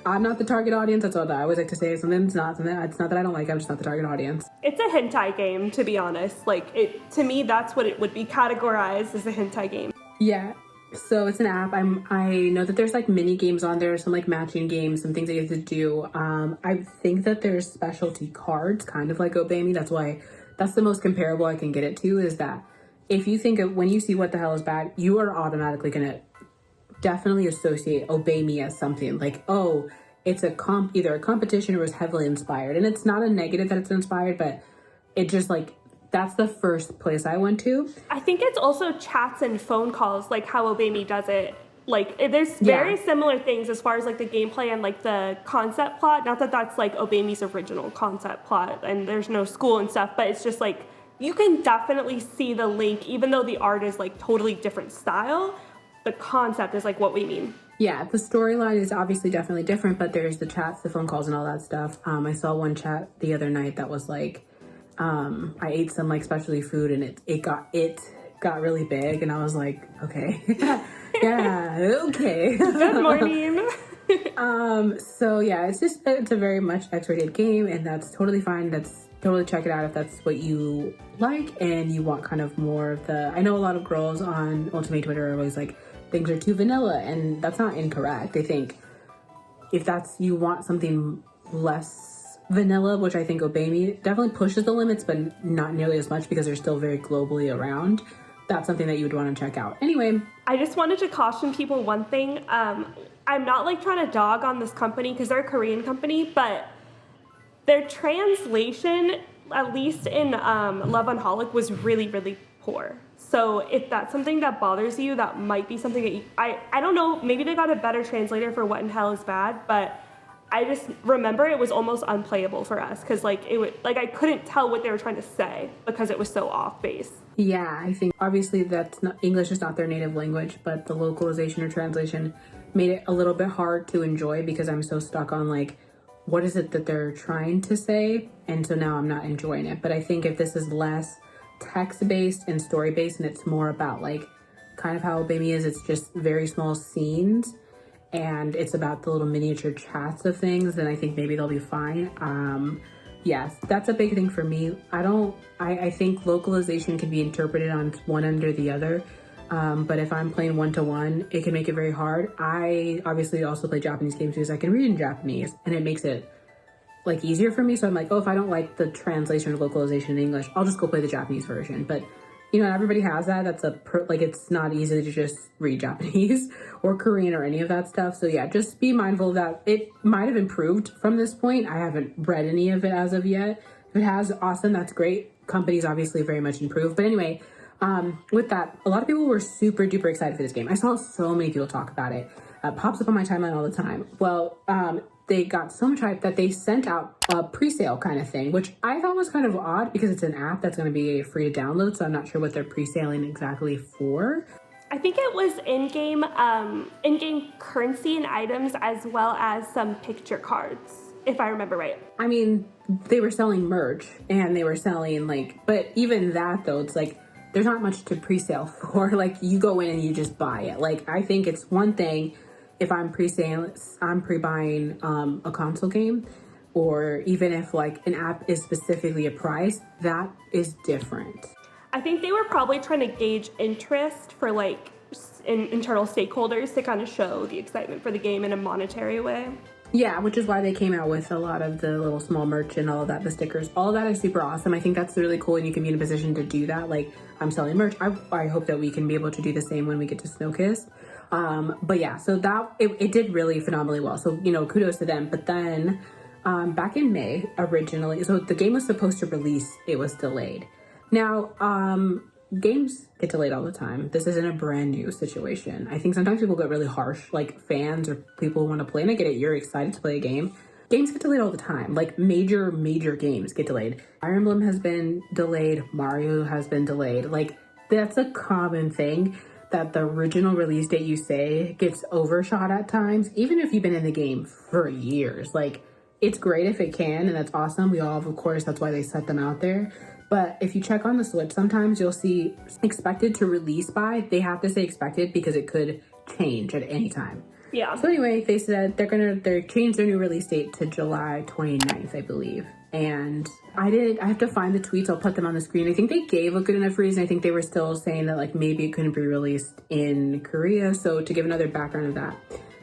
I'm not the target audience. That's what I always like to say. It's not that I don't like it. I'm just not the target audience. It's a hentai game, to be honest. Like, to me, that's what it would be categorized as a hentai game. Yeah. So it's an app. I know that there's like mini games on there, some like matching games, some things that you have to do. I think that there's specialty cards, kind of like Obami. That's the most comparable I can get it to, is that if you think of when you see What the Hell is Bad, you are automatically gonna definitely associate Obami as something like, oh, it's either a competition or is heavily inspired. And it's not a negative that it's inspired, but it just like, that's the first place I went to. I think it's also chats and phone calls, like how Obami does it. Like, there's very similar things as far as like the gameplay and like the concept plot. Not that that's like Obami's original concept plot and there's no school and stuff, but it's just like, you can definitely see the link, even though the art is like totally different style. The concept is like what we mean. Yeah, the storyline is obviously definitely different, but there's the chats, the phone calls, and all that stuff. I saw one chat the other night that was like, I ate some like specialty food and it got really big, and I was like, okay, yeah, okay. Good morning. So yeah, it's a very much X-rated game, and that's totally fine. That's totally, check it out if that's what you like and you want kind of more of I know a lot of girls on Ultimate Twitter are always like, things are too vanilla, and that's not incorrect. I think if you want something less vanilla, which I think Obami definitely pushes the limits, but not nearly as much because they're still very globally around, that's something that you would want to check out. Anyway, I just wanted to caution people one thing. I'm not like trying to dog on this company because they're a Korean company, but their translation, at least in Loveaholic, was really, really poor. So if that's something that bothers you, that might be something that I don't know, maybe they got a better translator for What in Hell is Bad, but I just remember it was almost unplayable for us because like I couldn't tell what they were trying to say because it was so off base. Yeah, I think obviously English is not their native language, but the localization or translation made it a little bit hard to enjoy because I'm so stuck on like, what is it that they're trying to say? And so now I'm not enjoying it. But I think if this is less text-based and story-based and it's more about like kind of how Otome is. It's just very small scenes and it's about the little miniature chats of things, then I think maybe they'll be fine. Yes, that's a big thing for me. I think localization can be interpreted on one end or the other. But if I'm playing one-to-one, it can make it very hard. I obviously also play Japanese games because I can read in Japanese and it makes it like easier for me. So I'm like, oh, if I don't like the translation or localization in English, I'll just go play the Japanese version. But you know, everybody has that. That's like, it's not easy to just read Japanese or Korean or any of that stuff. So yeah, just be mindful that it might have improved from this point. I haven't read any of it as of yet. If it has, awesome, that's great. Companies obviously very much improved. But anyway, with that, a lot of people were super duper excited for this game. I saw so many people talk about it. Pops up on my timeline all the time. Well, they got so much hype that they sent out a pre-sale kind of thing, which I thought was kind of odd because it's an app that's going to be free to download. So I'm not sure what they're pre-saling exactly for. I think it was in-game currency and items as well as some picture cards, if I remember right. I mean, they were selling merch and they were selling like, but even that though, it's like, there's not much to pre-sale for. Like you go in and you just buy it. Like I think it's one thing if I'm pre-buying a console game, or even if like an app is specifically a price, that is different. I think they were probably trying to gauge interest for like internal stakeholders to kind of show the excitement for the game in a monetary way. Yeah, which is why they came out with a lot of the little small merch and all of that, the stickers. All of that is super awesome. I think that's really cool and you can be in a position to do that. Like I'm selling merch. I hope that we can be able to do the same when we get to Snowkiss. But yeah, so that it did really phenomenally well. So, you know, kudos to them. But then back in May originally, so the game was supposed to release, it was delayed. Now, games get delayed all the time. This isn't a brand new situation. I think sometimes people get really harsh, like fans or people who want to play, and I get it, you're excited to play a game. Games get delayed all the time. Like major games get delayed. Fire Emblem has been delayed. Mario has been delayed. Like that's a common thing, that the original release date you say gets overshot at times, even if you've been in the game for years. Like it's great if it can, and that's awesome. We all, of course, that's why they set them out there. But if you check on the Switch, sometimes you'll see expected to release by. They have to say expected because it could change at any time. Yeah. So anyway, they said they changed their new release date to July 29th, I believe. And I have to find the tweets. I'll put them on the screen. I think they gave a good enough reason. I think they were still saying that like maybe it couldn't be released in Korea. So to give another background of that,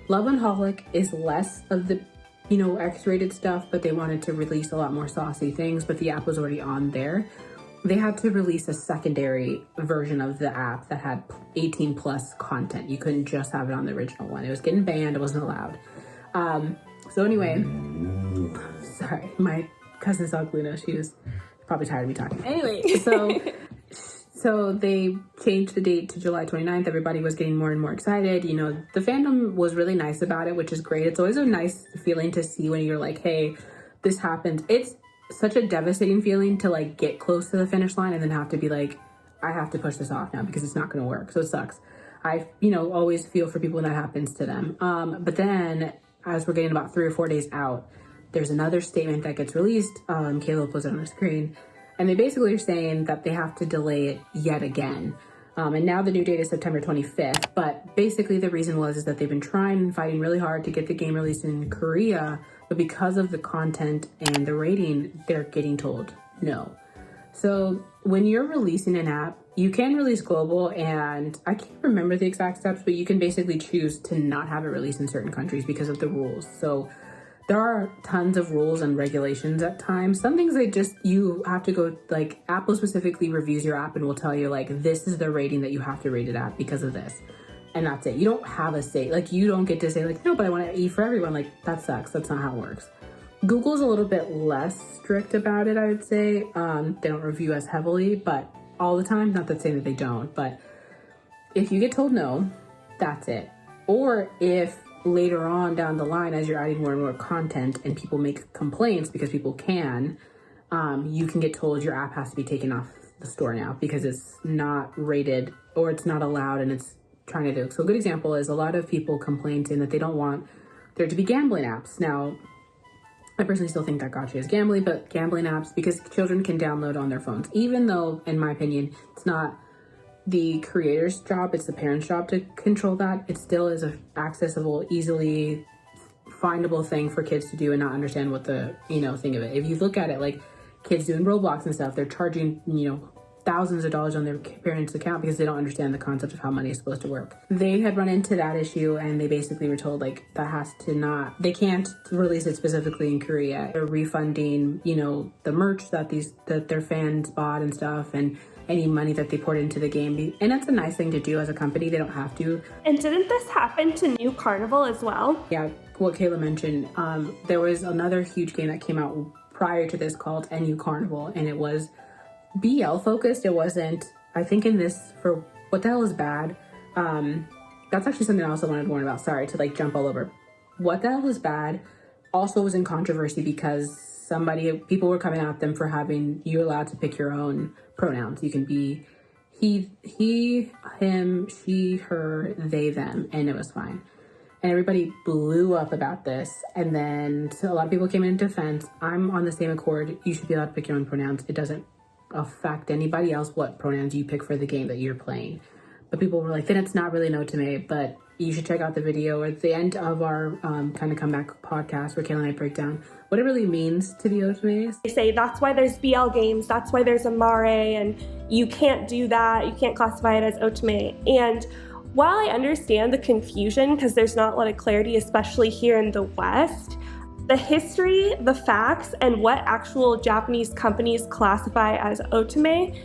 Love Unholic is less of the, you know, X-rated stuff, but they wanted to release a lot more saucy things, but the app was already on there. They had to release a secondary version of the app that had 18 plus content. You couldn't just have it on the original one. It was getting banned. It wasn't allowed. So anyway, sorry, my cousin's dog Luna, she was probably tired of me talking. Anyway, so they changed the date to July 29th. Everybody was getting more and more excited. You know, the fandom was really nice about it, which is great. It's always a nice feeling to see when you're like, hey, this happened. It's such a devastating feeling to like get close to the finish line and then have to be like, I have to push this off now because it's not going to work. So it sucks. I, you know, always feel for people when that happens to them. But then as we're getting about 3 or 4 days out, there's another statement that gets released. Caleb puts it on the screen. And they basically are saying that they have to delay it yet again. And now the new date is September 25th. But basically the reason is that they've been trying and fighting really hard to get the game released in Korea. But because of the content and the rating, they're getting told no. So when you're releasing an app, you can release global, and I can't remember the exact steps, but you can basically choose to not have it released in certain countries because of the rules. So there are tons of rules and regulations at times. Some things you have to go, like Apple specifically reviews your app and will tell you like, this is the rating that you have to rate it at because of this. And that's it. You don't have a say. Like you don't get to say like, no, but I want to E for everyone. Like that sucks. That's not how it works. Google's a little bit less strict about it, I would say. They don't review as heavily, but all the time, not that saying that they don't, but if you get told no, that's it. Or if later on down the line, as you're adding more and more content and people make complaints because people can, you can get told your app has to be taken off the store now because it's not rated or it's not allowed and it's trying to do. So a good example is a lot of people complain saying that they don't want there to be gambling apps. Now, I personally still think that gacha is gambling, but gambling apps, because children can download on their phones, even though, in my opinion, it's not the creator's job, it's the parent's job to control that. It still is a accessible, easily findable thing for kids to do and not understand what the, thing of it. If you look at it, like kids doing Roblox and stuff, they're charging, thousands of dollars on their parents' account because they don't understand the concept of how money is supposed to work. They had run into that issue and they basically were told like that has to not, they can't release it specifically in Korea. They're refunding, the merch that their fans bought and stuff, and any money that they poured into the game. And that's a nice thing to do as a company. They don't have to. And didn't this happen to New Carnival as well? Yeah, what Kayla mentioned, there was another huge game that came out prior to this called NU Carnival, and it was BL focused. It wasn't, I think in this, for What the Hell is Bad, that's actually something I also wanted to warn about. Sorry to like jump all over. What the Hell is Bad also was in controversy because people were coming at them for having, you're allowed to pick your own pronouns. You can be he, him, she, her, they, them, and it was fine. And everybody blew up about this. And then a lot of people came in defense. I'm on the same accord. You should be allowed to pick your own pronouns. It doesn't affect anybody else what pronouns you pick for the game that you're playing. But people were like, then it's not really an Otome, but you should check out the video at the end of our kind of comeback podcast where Kayla and I break down what it really means to be Otome. They say that's why there's BL games, that's why there's Amare, and you can't do that, you can't classify it as Otome. And while I understand the confusion because there's not a lot of clarity, especially here in the West, the history, the facts, and what actual Japanese companies classify as Otome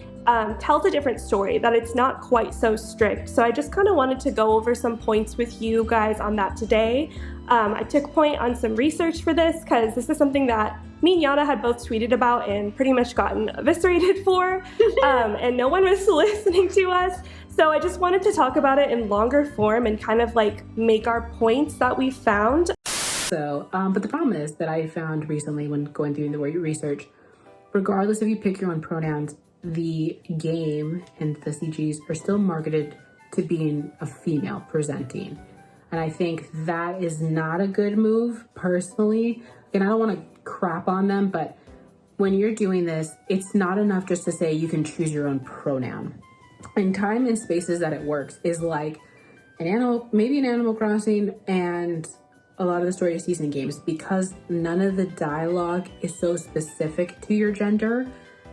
tells a different story, that it's not quite so strict. So I just kind of wanted to go over some points with you guys on that today. I took point on some research for this because this is something that me and Yana had both tweeted about and pretty much gotten eviscerated for, and no one was listening to us. So I just wanted to talk about it in longer form and kind of like make our points that we found. So, but the problem is that I found recently when going through the research, regardless if you pick your own pronouns, the game and the CGs are still marketed to being a female presenting. And I think that is not a good move, personally. And I don't want to crap on them, but when you're doing this, it's not enough just to say you can choose your own pronoun. And time and spaces that it works is like maybe an Animal Crossing and a lot of the story of season games, because none of the dialogue is so specific to your gender.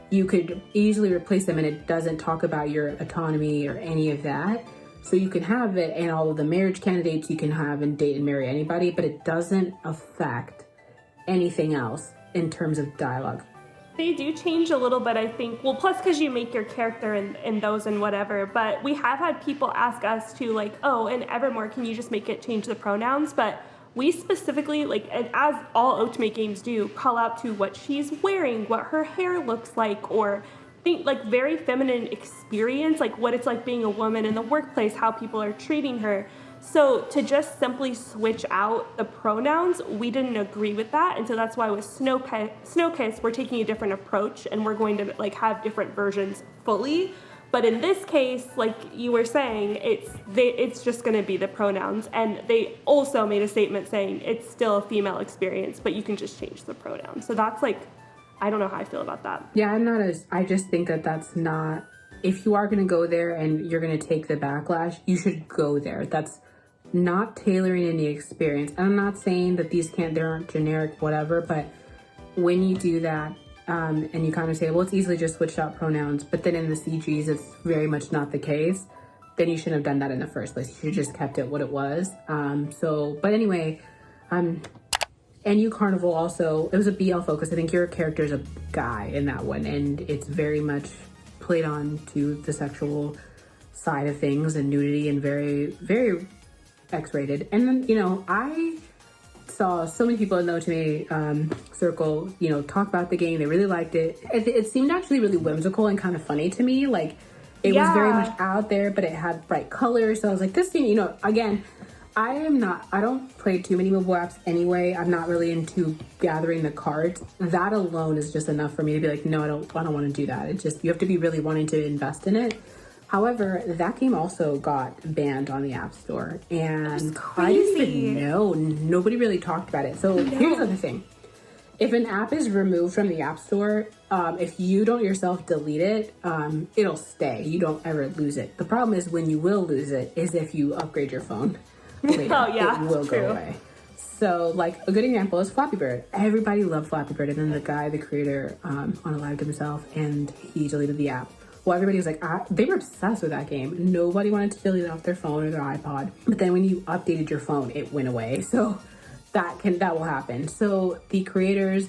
You could easily replace them and it doesn't talk about your autonomy or any of that. So you can have it and all of the marriage candidates you can have and date and marry anybody, but it doesn't affect anything else in terms of dialogue. They do change a little bit, I think. Well, plus because you make your character in those and whatever. But we have had people ask us to like, oh, in Evermore, can you just make it change the pronouns? But we specifically, like, and as all Otome games do, call out to what she's wearing, what her hair looks like, or think like very feminine experience, like what it's like being a woman in the workplace, how people are treating her. So to just simply switch out the pronouns, we didn't agree with that. And so that's why with Snowkiss, we're taking a different approach and we're going to like have different versions fully. But in this case, like you were saying, it's just going to be the pronouns. And they also made a statement saying it's still a female experience, but you can just change the pronouns. So that's like, I don't know how I feel about that. Yeah, I just think that that's not, if you are going to go there and you're going to take the backlash, you should go there. That's not tailoring any experience. And I'm not saying that they aren't generic, whatever, but when you do that, and you kind of say, well, it's easily just switched out pronouns, but then in the CGs, it's very much not the case, then you shouldn't have done that in the first place. You should have just kept it what it was. But anyway, NU Carnival also, it was a BL focus. I think your character is a guy in that one, and it's very much played on to the sexual side of things and nudity and very, very X-rated. And then, I saw so many people in the Otome circle, talk about the game. They really liked it. It seemed actually really whimsical and kind of funny to me. Like, it was very much out there, but it had bright colors. So I was like, this thing, again, I don't play too many mobile apps anyway. I'm not really into gathering the cards. That alone is just enough for me to be like, no, I don't want to do that. It's just, you have to be really wanting to invest in it. However, that game also got banned on the App Store, and I didn't even know. Nobody really talked about it. So here's the other thing. if an app is removed from the App Store, if you don't yourself delete it, it'll stay. You don't ever lose it. The problem is when you will lose it is if you upgrade your phone later. Oh, yeah, it will true. go away. So, like, a good example is Flappy Bird. Everybody loved Flappy Bird, and then the creator, unalived himself, and he deleted the app. Well, everybody was like, they were obsessed with that game. Nobody wanted to delete it off their phone or their iPod. But then when you updated your phone, it went away. So that will happen. So the creators,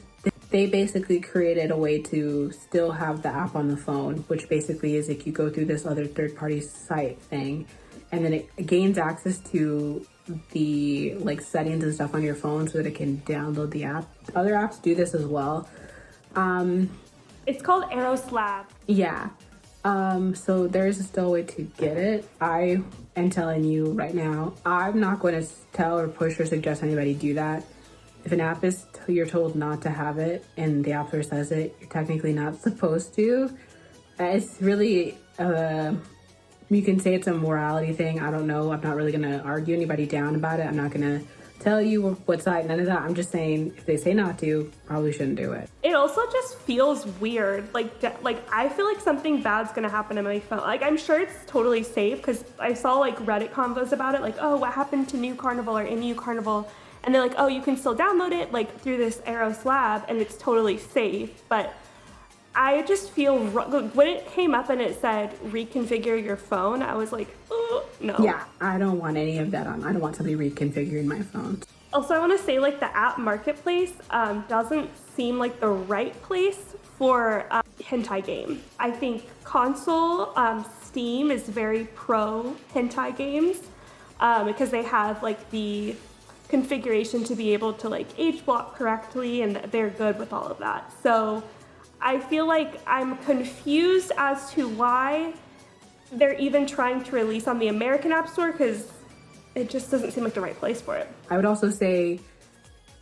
they basically created a way to still have the app on the phone, which basically is like you go through this other third-party site thing, and then it gains access to the like settings and stuff on your phone so that it can download the app. Other apps do this as well. It's called Aeroslab. Yeah. So there is still a way to get it. I am telling you right now, I'm not going to tell or push or suggest anybody do that. If an app is you're told not to have it and the App Store says it, you're technically not supposed to. It's really you can say it's a morality thing. I don't know. I'm not really going to argue anybody down about it. I'm not going to tell you what side, none of that. I'm just saying if they say not to, probably shouldn't do it. It also just feels weird. Like I feel like something bad's gonna happen to my phone. Like I'm sure it's totally safe because I saw like Reddit convos about it. Like, oh, what happened to New Carnival or in New Carnival? And they're like, oh, you can still download it like through this Aeroslab and it's totally safe. But I just feel when it came up and it said reconfigure your phone, I was like, oh, no. Yeah, I don't want any of that on. I don't want somebody reconfiguring my phone. Also, I want to say like the app marketplace doesn't seem like the right place for hentai game. I think console Steam is very pro hentai games because they have like the configuration to be able to like age block correctly and they're good with all of that. So I feel like I'm confused as to why they're even trying to release on the American App Store because it just doesn't seem like the right place for it. I would also say,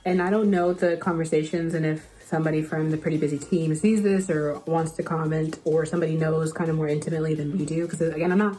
and I don't know the conversations and if somebody from the PrettyBusy team sees this or wants to comment or somebody knows kind of more intimately than we do, because again, I'm not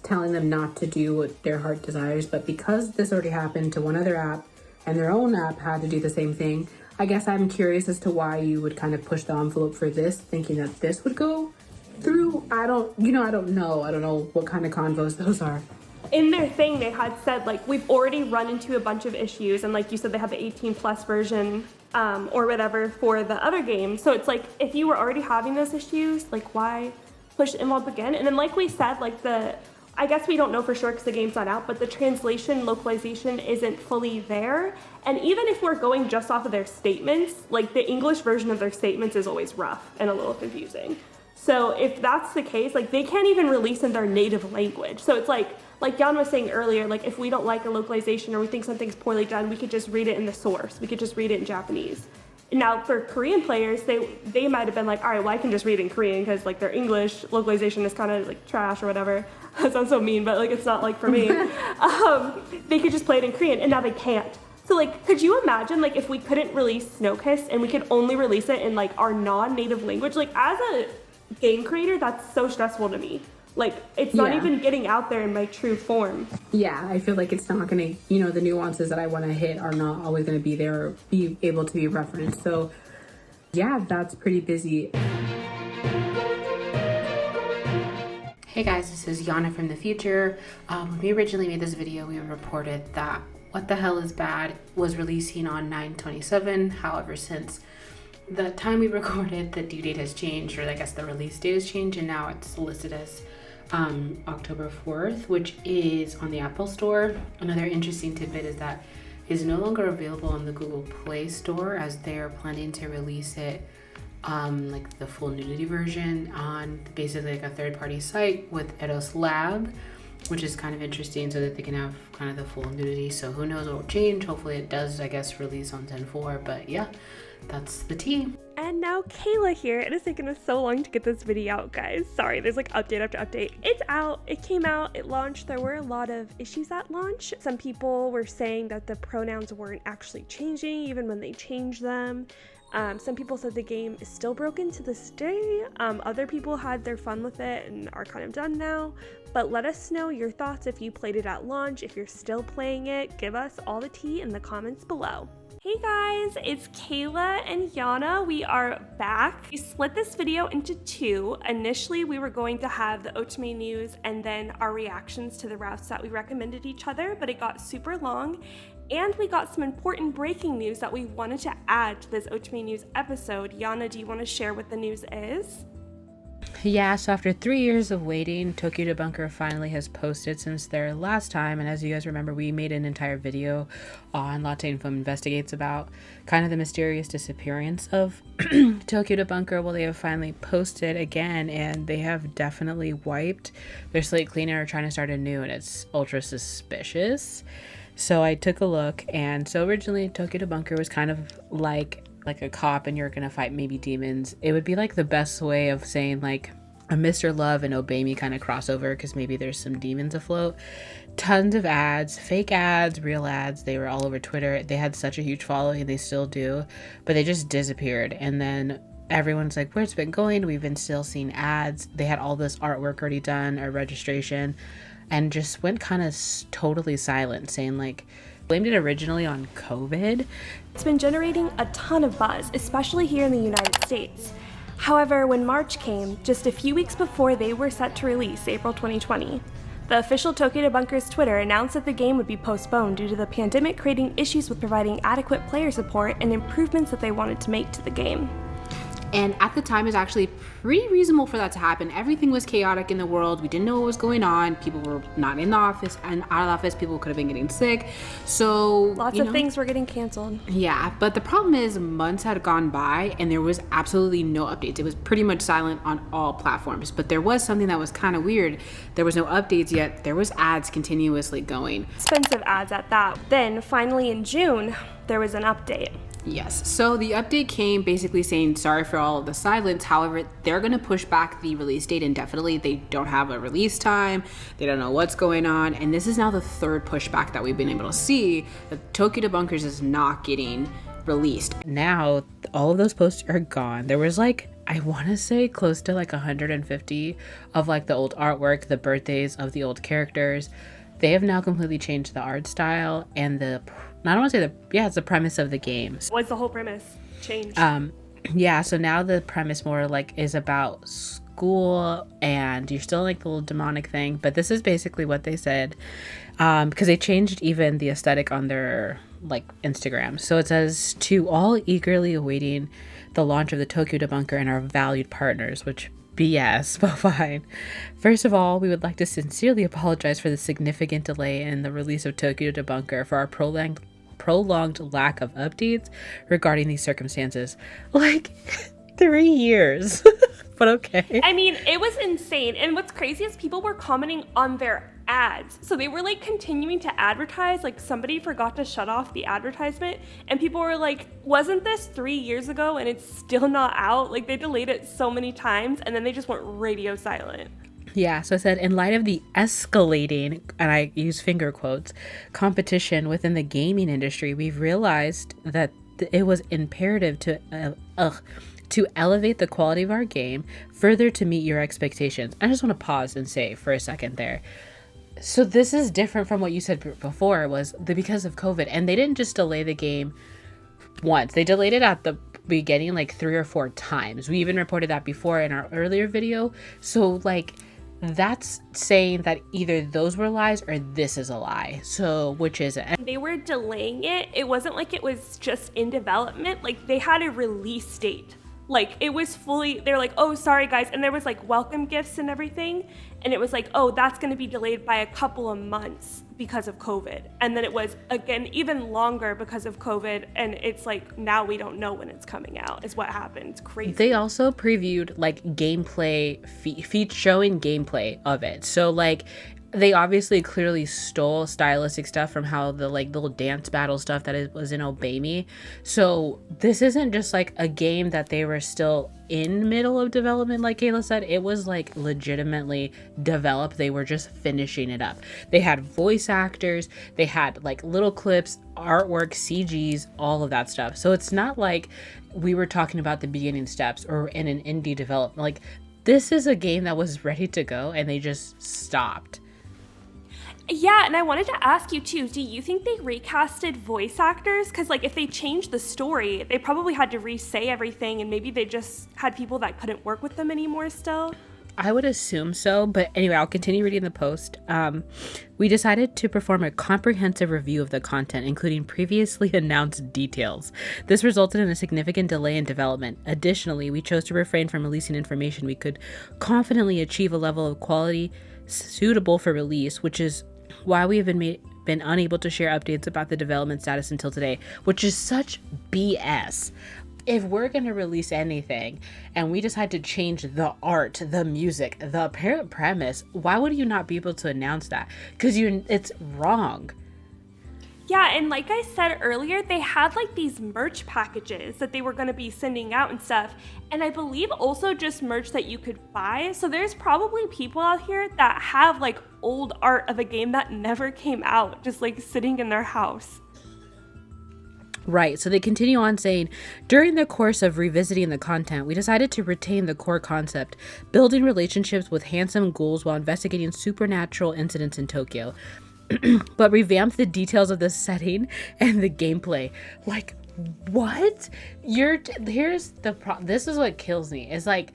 telling them not to do what their heart desires, but because this already happened to one other app and their own app had to do the same thing, I guess I'm curious as to why you would kind of push the envelope for this, thinking that this would go through. I don't know. I don't know what kind of convos those are. In their thing, they had said, like, we've already run into a bunch of issues, and like you said, they have the 18 plus version or whatever for the other game. So it's like, if you were already having those issues, like, why push the envelope again? And then, like we said, like I guess we don't know for sure because the game's not out, but the translation localization isn't fully there. And even if we're going just off of their statements, like the English version of their statements is always rough and a little confusing. So if that's the case, like they can't even release in their native language. So it's like Jan was saying earlier, like if we don't like a localization or we think something's poorly done, we could just read it in the source. We could just read it in Japanese. Now for Korean players, they might have been like, all right, well I can just read in Korean because like their English localization is kind of like trash or whatever. That sounds so mean, but like it's not like for me. They could just play it in Korean, and now they can't. So like, could you imagine like if we couldn't release Snow Kiss and we could only release it in like our non-native language? Like as a game creator, that's so stressful to me. Like it's not even getting out there in my true form. Yeah, I feel like it's not gonna, the nuances that I want to hit are not always gonna be there or be able to be referenced. So yeah, that's PrettyBusy. Hey guys, this is Yana from the future. When we originally made this video, we reported that What the Hell is Bad was releasing on 9/27. However, since the time we recorded, the due date has changed, or I guess the release date has changed, and now it's listed as October 4th, which is on the Apple Store. Another interesting tidbit is that it is no longer available on the Google Play Store, as they are planning to release it like the full nudity version on basically like a third-party site with Aeroslab, which is kind of interesting, so that they can have kind of the full nudity. So who knows what will change. Hopefully it does, I guess, release on 10/4, but yeah, that's the tea. And now Kayla here. It has taken us so long to get this video out, guys. Sorry, there's like update after update. It's out, it came out, it launched. There were a lot of issues at launch. Some people were saying that the pronouns weren't actually changing even when they changed them. Some people said the game is still broken to this day. Other people had their fun with it and are kind of done now. But let us know your thoughts if you played it at launch, if you're still playing it. Give us all the tea in the comments below. Hey guys, it's Kayla and Yana. We are back. We split this video into two. Initially, we were going to have the Otome news and then our reactions to the routes that we recommended each other, but it got super long. And we got some important breaking news that we wanted to add to this Otome news episode. Yana, do you want to share what the news is? Yeah, so after 3 years of waiting, Tokyo Debunker finally has posted since their last time. And as you guys remember, we made an entire video on Latte and Film Investigates about kind of the mysterious disappearance of Tokyo Debunker. Well, they have finally posted again, and they have definitely wiped their slate clean and are trying to start anew, and it's ultra suspicious. So I took a look, and so originally Tokyo Debunker was kind of like a cop and you're gonna fight maybe demons. It would be like the best way of saying like a Mr. Love and Obey Me kind of crossover, because maybe there's some demons afloat. Tons of ads, fake ads, real ads. They were all over Twitter. They had such a huge following, they still do, but they just disappeared. And then everyone's like, where's it been going? We've been still seeing ads. They had all this artwork already done, or registration, and just went kind of totally silent, saying like, blamed it originally on COVID. It's been generating a ton of buzz, especially here in the United States. However, when March came, just a few weeks before they were set to release, April 2020, the official Tokyo Debunkers Twitter announced that the game would be postponed due to the pandemic creating issues with providing adequate player support and improvements that they wanted to make to the game. And at the time, it was actually pretty reasonable for that to happen. Everything was chaotic in the world. We didn't know what was going on. People were not in the office, and out of the office, people could have been getting sick. So lots of things were getting canceled. Yeah, but the problem is months had gone by and there was absolutely no updates. It was pretty much silent on all platforms. But there was something that was kind of weird. There was no updates yet. There was ads continuously going. Expensive ads at that. Then finally in June, there was an update. Yes, so the update came basically saying sorry for all of the silence. However, they're going to push back the release date indefinitely. They don't have a release time. They don't know what's going on. And this is now the third pushback that we've been able to see, that Tokyo Debunkers is not getting released. Now, all of those posts are gone. There was like, I want to say close to like 150 of like the old artwork, the birthdays of the old characters. They have now completely changed the art style and it's the premise of the games. What's the whole premise changed? So now the premise more like is about school, and you're still like the little demonic thing, but this is basically what they said, because they changed even the aesthetic on their like Instagram. So it says, to all eagerly awaiting the launch of the Tokyo Debunker and our valued partners, which BS, but fine. First of all, we would like to sincerely apologize for the significant delay in the release of Tokyo Debunker, for our prolonged lack of updates regarding these circumstances. Like 3 years. But okay. I mean, it was insane. And what's crazy is people were commenting on their ads. So they were like continuing to advertise, like somebody forgot to shut off the advertisement, and people were like, wasn't this 3 years ago and it's still not out? Like they delayed it so many times and then they just went radio silent. Yeah, so it said, in light of the escalating, and I use finger quotes, competition within the gaming industry, we've realized that it was imperative to elevate the quality of our game further to meet your expectations. I just want to pause and say for a second there. So this is different from what you said before, was because of COVID. And they didn't just delay the game once. They delayed it at the beginning like 3 or 4 times. We even reported that before in our earlier video. So like, that's saying that either those were lies or this is a lie. So which is it? They were delaying it. It wasn't like it was just in development. Like they had a release date. Like it was fully, they're like, oh, sorry guys. And there was like welcome gifts and everything. And it was like, oh, that's going to be delayed by a couple of months because of COVID. And then it was again, even longer because of COVID. And it's like, now we don't know when it's coming out is what happened. It's crazy. They also previewed like gameplay, showing gameplay of it. So like, they obviously clearly stole stylistic stuff from how the like little dance battle stuff that was in Obey Me. So this isn't just like a game that they were still in middle of development, like Kayla said. It was like legitimately developed. They were just finishing it up. They had voice actors, they had like little clips, artwork, CGs, all of that stuff. So it's not like we were talking about the beginning steps or in an indie development. Like this is a game that was ready to go and they just stopped. Yeah, and I wanted to ask you too, do you think they recasted voice actors? Because like if they changed the story, they probably had to re-say everything, and maybe they just had people that couldn't work with them anymore still. I would assume so, but anyway, I'll continue reading the post. We decided to perform a comprehensive review of the content, including previously announced details. This resulted in a significant delay in development. Additionally, we chose to refrain from releasing information we could confidently achieve a level of quality suitable for release, which is why we have been unable to share updates about the development status until today, which is such BS. If we're going to release anything and we decide to change the art, the music, the apparent premise, why would you not be able to announce that? Because it's wrong. Yeah, and like I said earlier, they had like these merch packages that they were going to be sending out and stuff. And I believe also just merch that you could buy. So there's probably people out here that have like old art of a game that never came out, just like sitting in their house. Right, so they continue on saying, during the course of revisiting the content, we decided to retain the core concept, building relationships with handsome ghouls while investigating supernatural incidents in Tokyo, but revamped the details of the setting and the gameplay. Like, what? This is what kills me. It's like,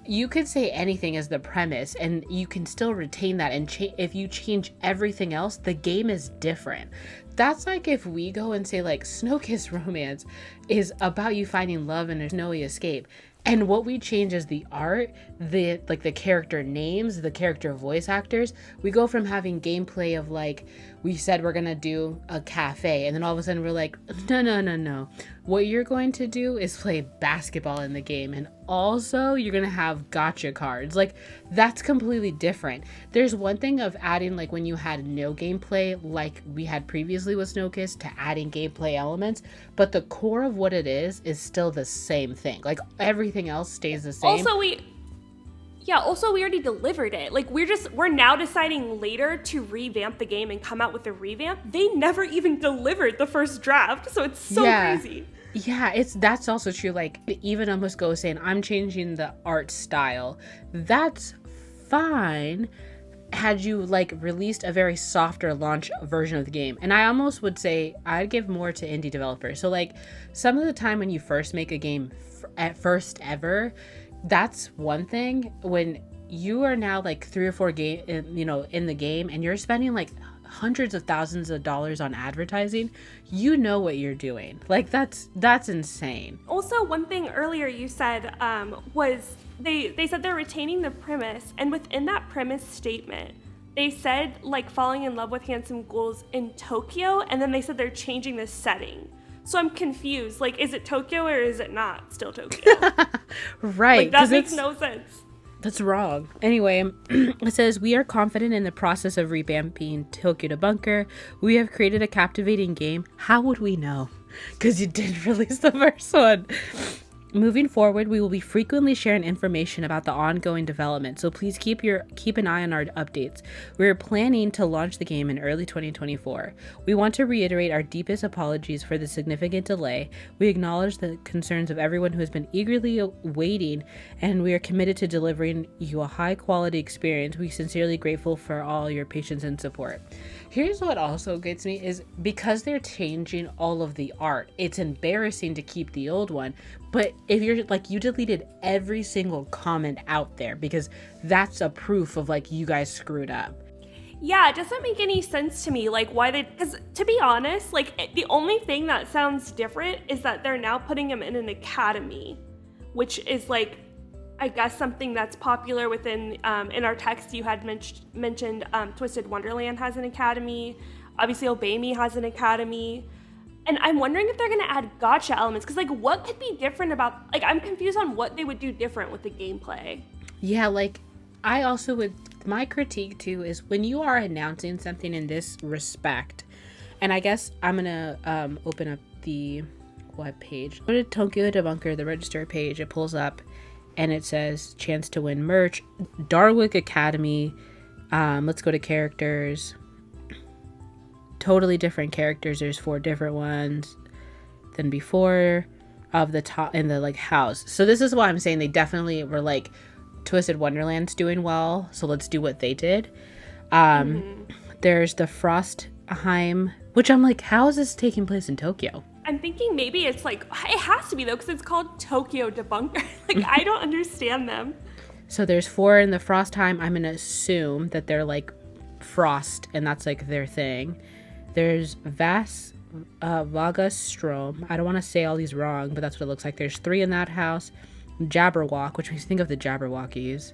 you could say anything as the premise and you can still retain that, and if you change everything else, the game is different. That's like if we go and say like Snow Kiss Romance is about you finding love and a snowy escape, and what we change is the art, the character names, the character voice actors. We go from having gameplay of like, we said we're gonna do a cafe, and then all of a sudden we're like, no. What you're going to do is play basketball in the game, and also you're gonna have gacha cards. Like, that's completely different. There's one thing of adding, like when you had no gameplay like we had previously with Snowkiss, to adding gameplay elements, but the core of what it is still the same thing. Like, everything else stays the same. Also, we already delivered it. Like, we're now deciding later to revamp the game and come out with a revamp. They never even delivered the first draft, so it's so crazy. Yeah, that's also true. Like, even almost go saying, I'm changing the art style. That's fine had you like released a very softer launch version of the game. And I almost would say I'd give more to indie developers. So like, some of the time when you first make a game at first ever, that's one thing. When you are now like 3 or 4 in the game, and you're spending like hundreds of thousands of dollars on advertising, you know what you're doing. Like, that's insane. Also, one thing earlier you said was they said they're retaining the premise, and within that premise statement, they said like falling in love with handsome ghouls in Tokyo, and then they said they're changing the setting. So I'm confused. Like, is it Tokyo or is it not still Tokyo? Right. Like, that makes no sense. That's wrong. Anyway, it says, we are confident in the process of revamping Tokyo Debunker. We have created a captivating game. How would we know? Because you didn't release the first one. Moving forward, we will be frequently sharing information about the ongoing development, so please keep an eye on our updates. We are planning to launch the game in early 2024. We want to reiterate our deepest apologies for the significant delay. We acknowledge the concerns of everyone who has been eagerly waiting, and we are committed to delivering you a high-quality experience. We are sincerely grateful for all your patience and support. Here's what also gets me is, because they're changing all of the art, it's embarrassing to keep the old one. But if you're like, you deleted every single comment out there, because that's a proof of like, you guys screwed up. Yeah, it doesn't make any sense to me. Like, why because to be honest, like, the only thing that sounds different is that they're now putting him in an academy, which is like, I guess something that's popular within, in our text you had mentioned Twisted Wonderland has an academy. Obviously Otome has an academy. And I'm wondering if they're going to add gacha elements, because like, what could be different about, like, I'm confused on what they would do different with the gameplay. Yeah, like, I also would, my critique too is when you are announcing something in this respect, and I guess I'm going to open up the web page. Go to Tokyo Debunker, the register page, it pulls up, and it says chance to win merch, Darwick Academy. Let's go to characters. Totally different characters. There's 4 different ones than before of the top in the like house. So this is why I'm saying they definitely were like, Twisted Wonderland's doing well, so let's do what they did. There's the Frostheim, which I'm like, how is this taking place in Tokyo? I'm thinking maybe it's like, it has to be though, because it's called Tokyo Debunkers. Like, I don't understand them. So there's 4 in the Frostheim. I'm going to assume that they're like frost and that's like their thing. There's Vagastrom. I don't want to say all these wrong, but that's what it looks like. There's 3 in that house. Jabberwock, which makes me think of the Jabberwockies.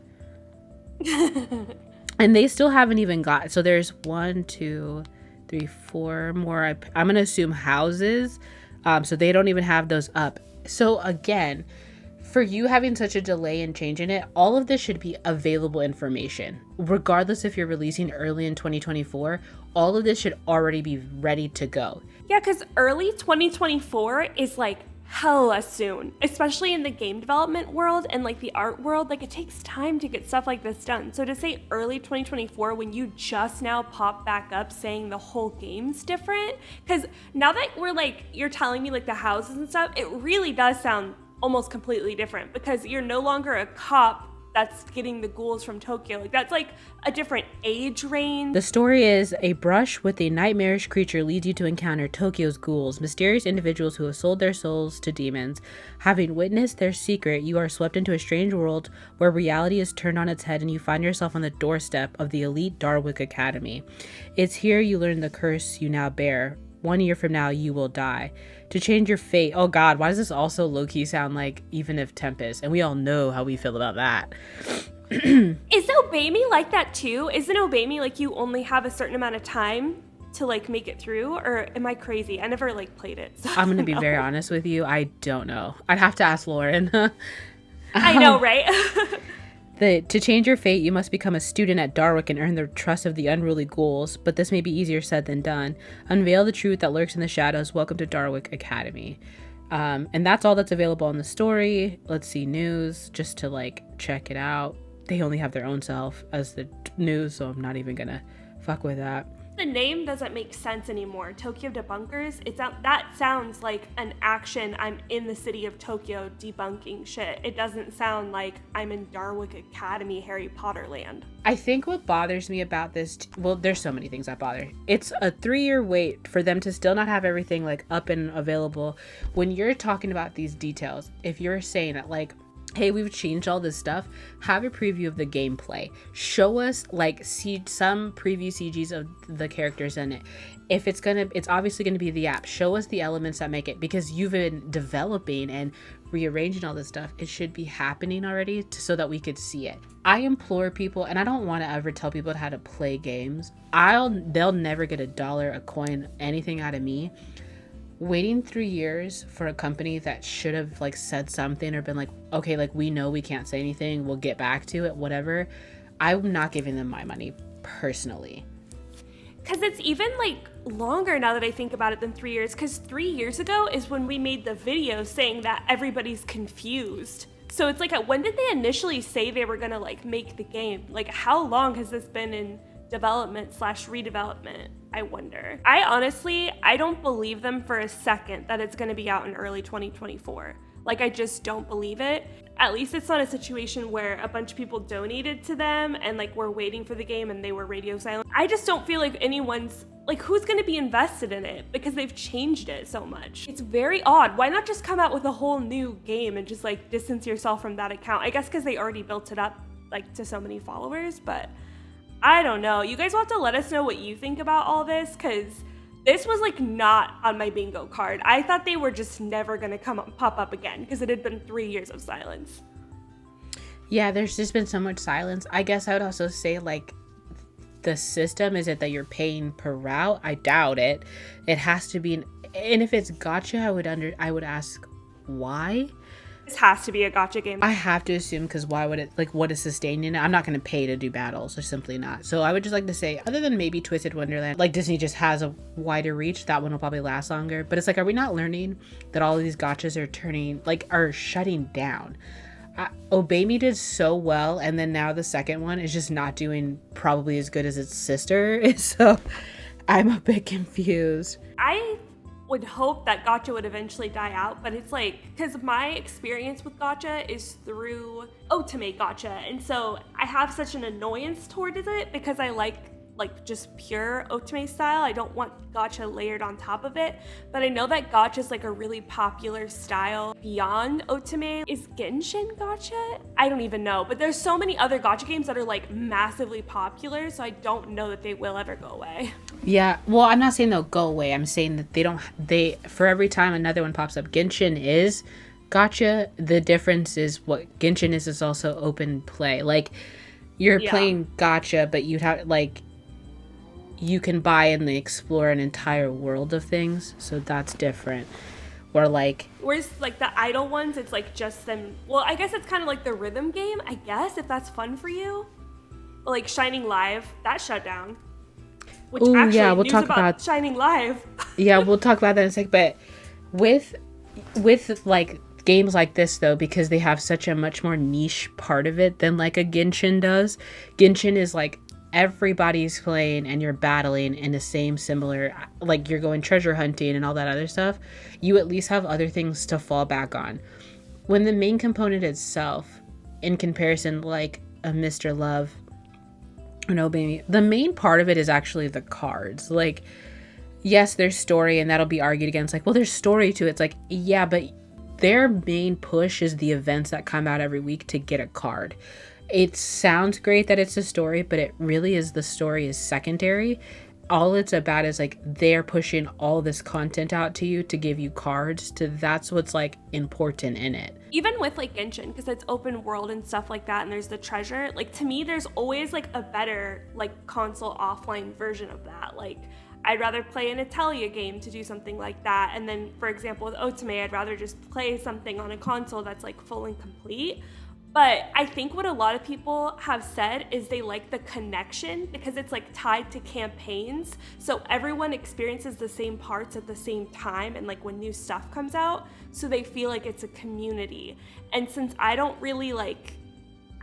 And they still haven't even got, so there's 1, 2, 3, 4 more. I'm going to assume houses. So they don't even have those up. So again, for you having such a delay in changing it, all of this should be available information. Regardless if you're releasing early in 2024, all of this should already be ready to go. Yeah, because early 2024 is like hella soon, especially in the game development world and like the art world. Like, it takes time to get stuff like this done. So to say early 2024 when you just now pop back up saying the whole game's different, because now that we're like, you're telling me like the houses and stuff, it really does sound almost completely different, because you're no longer a cop that's getting the ghouls from Tokyo. Like, that's like a different age range. The story is a brush with a nightmarish creature leads you to encounter Tokyo's ghouls, mysterious individuals who have sold their souls to demons. Having witnessed their secret, you are swept into a strange world where reality is turned on its head and you find yourself on the doorstep of the elite Darwick Academy. It's here you learn the curse you now bear. 1 year from now, you will die. To change your fate. Oh God, why does this also low-key sound like Even If Tempest? And we all know how we feel about that. Is Obey Me like that too? Isn't Obey Me like you only have a certain amount of time to like make it through? Or am I crazy? I never like played it. So I'm going to be very honest with you. I don't know. I'd have to ask Lauren. I know, right? To change your fate, you must become a student at Darwick and earn the trust of the unruly ghouls, but this may be easier said than done. Unveil the truth that lurks in the shadows. Welcome to Darwick Academy. And that's all that's available on the story. Let's see, news, just to like check it out. They only have their own self as the news, so I'm not even gonna fuck with that. The name doesn't make sense anymore. Tokyo Debunkers, that sounds like an action I'm in the city of Tokyo debunking shit. It doesn't sound like I'm in Darwick Academy, Harry Potter land. I think what bothers me about this, well, there's so many things that bother. It's a 3-year wait for them to still not have everything like up and available. When you're talking about these details, if you're saying that like, hey, we've changed all this stuff, have a preview of the gameplay. Show us like some preview CGs of the characters in it. If it's obviously gonna be the app. Show us the elements that make it, because you've been developing and rearranging all this stuff. It should be happening already so that we could see it. I implore people, and I don't want to ever tell people how to play games. They'll never get $1, a coin, anything out of me. Waiting 3 years for a company that should have like said something or been like, okay, like we know we can't say anything, we'll get back to it, whatever. I'm not giving them my money personally. Because it's even like longer now that I think about it than 3 years, because 3 years ago is when we made the video saying that everybody's confused. So it's like, when did they initially say they were gonna like make the game? Like, how long has this been in development/redevelopment, I wonder. I don't believe them for a second that it's going to be out in early 2024. Like, I just don't believe it. At least it's not a situation where a bunch of people donated to them and like were waiting for the game and they were radio silent. I just don't feel like anyone's like, who's going to be invested in it, because they've changed it so much. It's very odd. Why not just come out with a whole new game and just like distance yourself from that account? I guess because they already built it up like to so many followers, but I don't know. You guys will have to let us know what you think about all this, because this was like not on my bingo card. I thought they were just never gonna pop up again, because it had been 3 years of silence. Yeah, there's just been so much silence. I guess I would also say like the system, is it that you're paying per route? I doubt it. It has to be, and if it's gacha, I would ask why. This has to be a gacha game. I have to assume, because why would it, like, what is sustaining it? I'm not going to pay to do battles, or simply not. So I would just like to say, other than maybe Twisted Wonderland, like Disney just has a wider reach, that one will probably last longer. But it's like, are we not learning that all of these gachas are shutting down? Obey Me did so well, and then now the second one is just not doing probably as good as its sister. So I'm a bit confused. I would hope that gacha would eventually die out, but it's like, because my experience with gacha is through Otome gacha, and so I have such an annoyance towards it because I like like just pure Otome style. I don't want gacha layered on top of it, but I know that gacha is like a really popular style beyond Otome. Is Genshin gacha? I don't even know, but there's so many other gacha games that are like massively popular, so I don't know that they will ever go away. Yeah, well, I'm not saying they'll go away. I'm saying that they for every time another one pops up, Genshin is gacha. The difference is what Genshin is also open play. Like, you're playing gacha, but you'd have, like, you can buy and explore an entire world of things, so that's different. Or like, whereas like the idle ones, it's like just them. Well, I guess it's kind of like the rhythm game, I guess, if that's fun for you. But like Shining Live, that shut down. Which actually, yeah, we'll news talk about Shining Live. Yeah, we'll talk about that in a sec. But with like games like this though, because they have such a much more niche part of it than like a Genshin does. Genshin is like everybody's playing and you're battling in the same similar, like you're going treasure hunting and all that other stuff. You at least have other things to fall back on. When the main component itself, in comparison, like a Mr. Love, no baby, the main part of it is actually the cards. Like, yes, there's story, and that'll be argued against, like, well, there's story to it. It's like, yeah, but their main push is the events that come out every week to get a card. It sounds great that it's a story, but it really is, the story is secondary. All it's about is like they're pushing all this content out to you to give you cards. That's what's like important in it. Even with like Genshin, because it's open world and stuff like that, and there's the treasure, like to me there's always like a better like console offline version of that. Like I'd rather play an Italia game to do something like that, and then for example with Otome, I'd rather just play something on a console that's like full and complete. But I think what a lot of people have said is they like the connection because it's like tied to campaigns. So everyone experiences the same parts at the same time and like when new stuff comes out. So they feel like it's a community. And since I don't really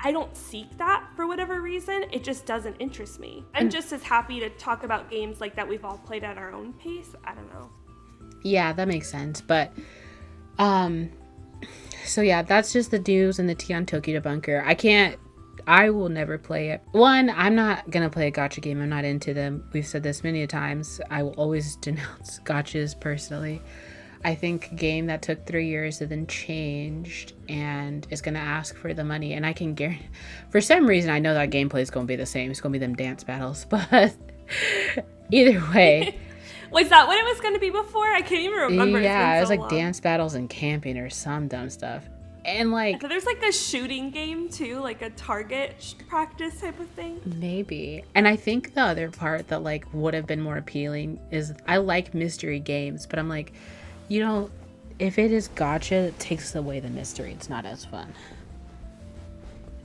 I don't seek that for whatever reason, it just doesn't interest me. I'm just as happy to talk about games like that we've all played at our own pace. I don't know. Yeah, that makes sense. But, so yeah, that's just the news and the tea on Tokyo Debunker. I will never play it. One, I'm not gonna play a gacha game. I'm not into them. We've said this many times. I will always denounce gachas personally. I think a game that took 3 years and then changed and is gonna ask for the money, and I can guarantee, for some reason, I know that gameplay is gonna be the same. It's gonna be them dance battles, but either way. Was that what it was going to be before? I can't even remember. Yeah, it was so like long. dance battles and camping or some dumb stuff. And like, so there's like a shooting game too, like a target practice type of thing. Maybe. And I think the other part that like would have been more appealing is I like mystery games, but I'm like, if it is gacha, it takes away the mystery. It's not as fun.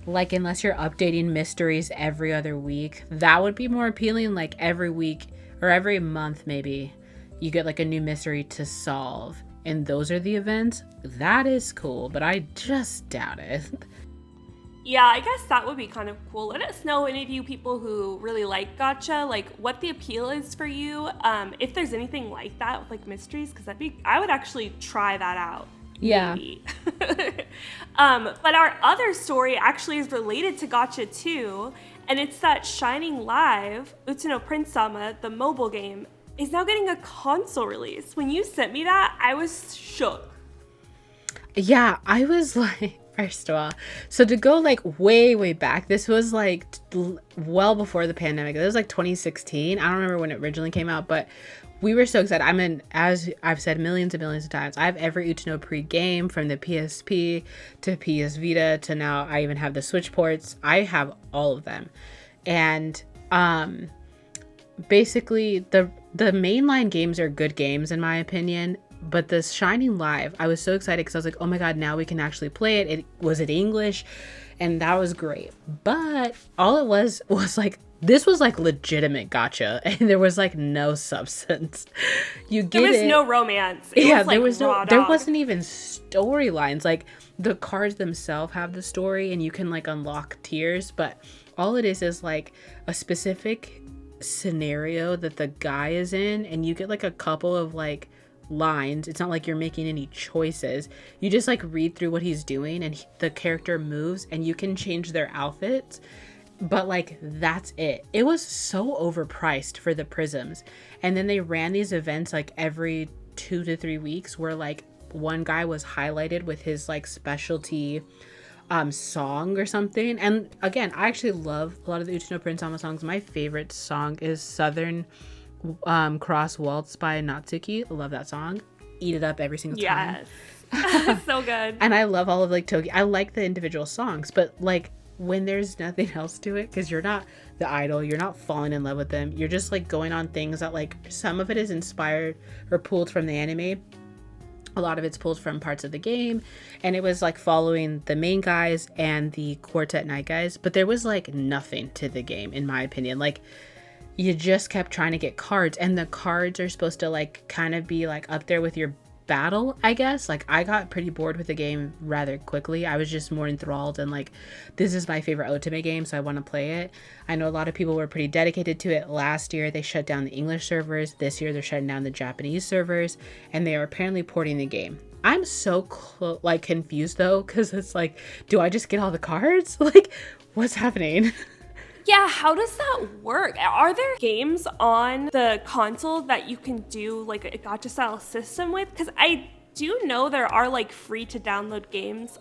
Like, unless you're updating mysteries every other week, that would be more appealing. Like every week or every month, maybe you get like a new mystery to solve, and those are the events. That is cool, but I just doubt it. Yeah, I guess that would be kind of cool. Let us know, any of you people who really like gacha, like what the appeal is for you. If there's anything like that with like mysteries, because I would actually try that out. Yeah. But our other story actually is related to gacha too, and it's that Shining Live, Utsuno Prince Sama, the mobile game, is now getting a console release. When you sent me that, I was shook. Yeah, I was like, first of all, so to go like way, way back, this was like well before the pandemic. It was like 2016. I don't remember when it originally came out, but we were so excited. As I've said millions and millions of times, I have every Utano pre-game from the PSP to PS Vita to now I even have the Switch ports. I have all of them. And basically the mainline games are good games in my opinion, but this Shining Live, I was so excited because I was like, oh my god, now we can actually play it. It was in English, and that was great. But all it was like, this was like legitimate gacha, and there was like no substance. There was no romance. There wasn't even storylines. Like the cards themselves have the story, and you can like unlock tiers, but all it is like a specific scenario that the guy is in, and you get like a couple of like lines. It's not like you're making any choices. You just like read through what he's doing, and the character moves, and you can change their outfits. but like that's it. It was so overpriced for the prisms. And then they ran these events like every 2 to 3 weeks where like one guy was highlighted with his like specialty song or something. And again, I actually love a lot of the Uchi no Prince Sama songs. My favorite song is Southern Cross Waltz by Natsuki. I love that song. Eat it up every single time. Yes. So good. And I love all of like Tokyo. I like the individual songs, but like when there's nothing else to it, because you're not the idol, you're not falling in love with them, you're just like going on things that like some of it is inspired or pulled from the anime, a lot of it's pulled from parts of the game, and it was like following the main guys and the quartet night guys, but there was like nothing to the game in my opinion. Like you just kept trying to get cards, and the cards are supposed to like kind of be like up there with your battle, I guess. Like I got pretty bored with the game rather quickly. I was just more enthralled and like, this is my favorite Otome game, so I want to play it. I know a lot of people were pretty dedicated to it. Last year they shut down the English servers. This year they're shutting down the Japanese servers, and they are apparently porting the game. I'm so like confused though, because it's like, do I just get all the cards? Like what's happening? Yeah, how does that work? Are there games on the console that you can do like a gacha style system with? Because I do know there are like free to download games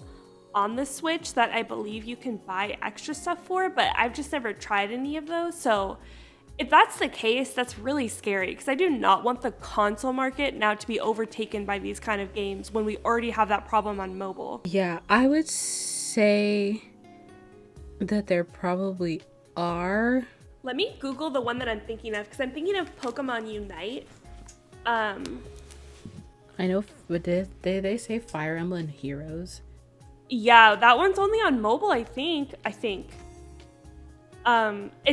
on the Switch that I believe you can buy extra stuff for, but I've just never tried any of those. So if that's the case, that's really scary, because I do not want the console market now to be overtaken by these kind of games when we already have that problem on mobile. Yeah, I would say that there probably are. Let me Google the one that I'm thinking of, because I'm thinking of Pokemon Unite. I know, but did they say Fire Emblem Heroes? Yeah, that one's only on mobile, I think. It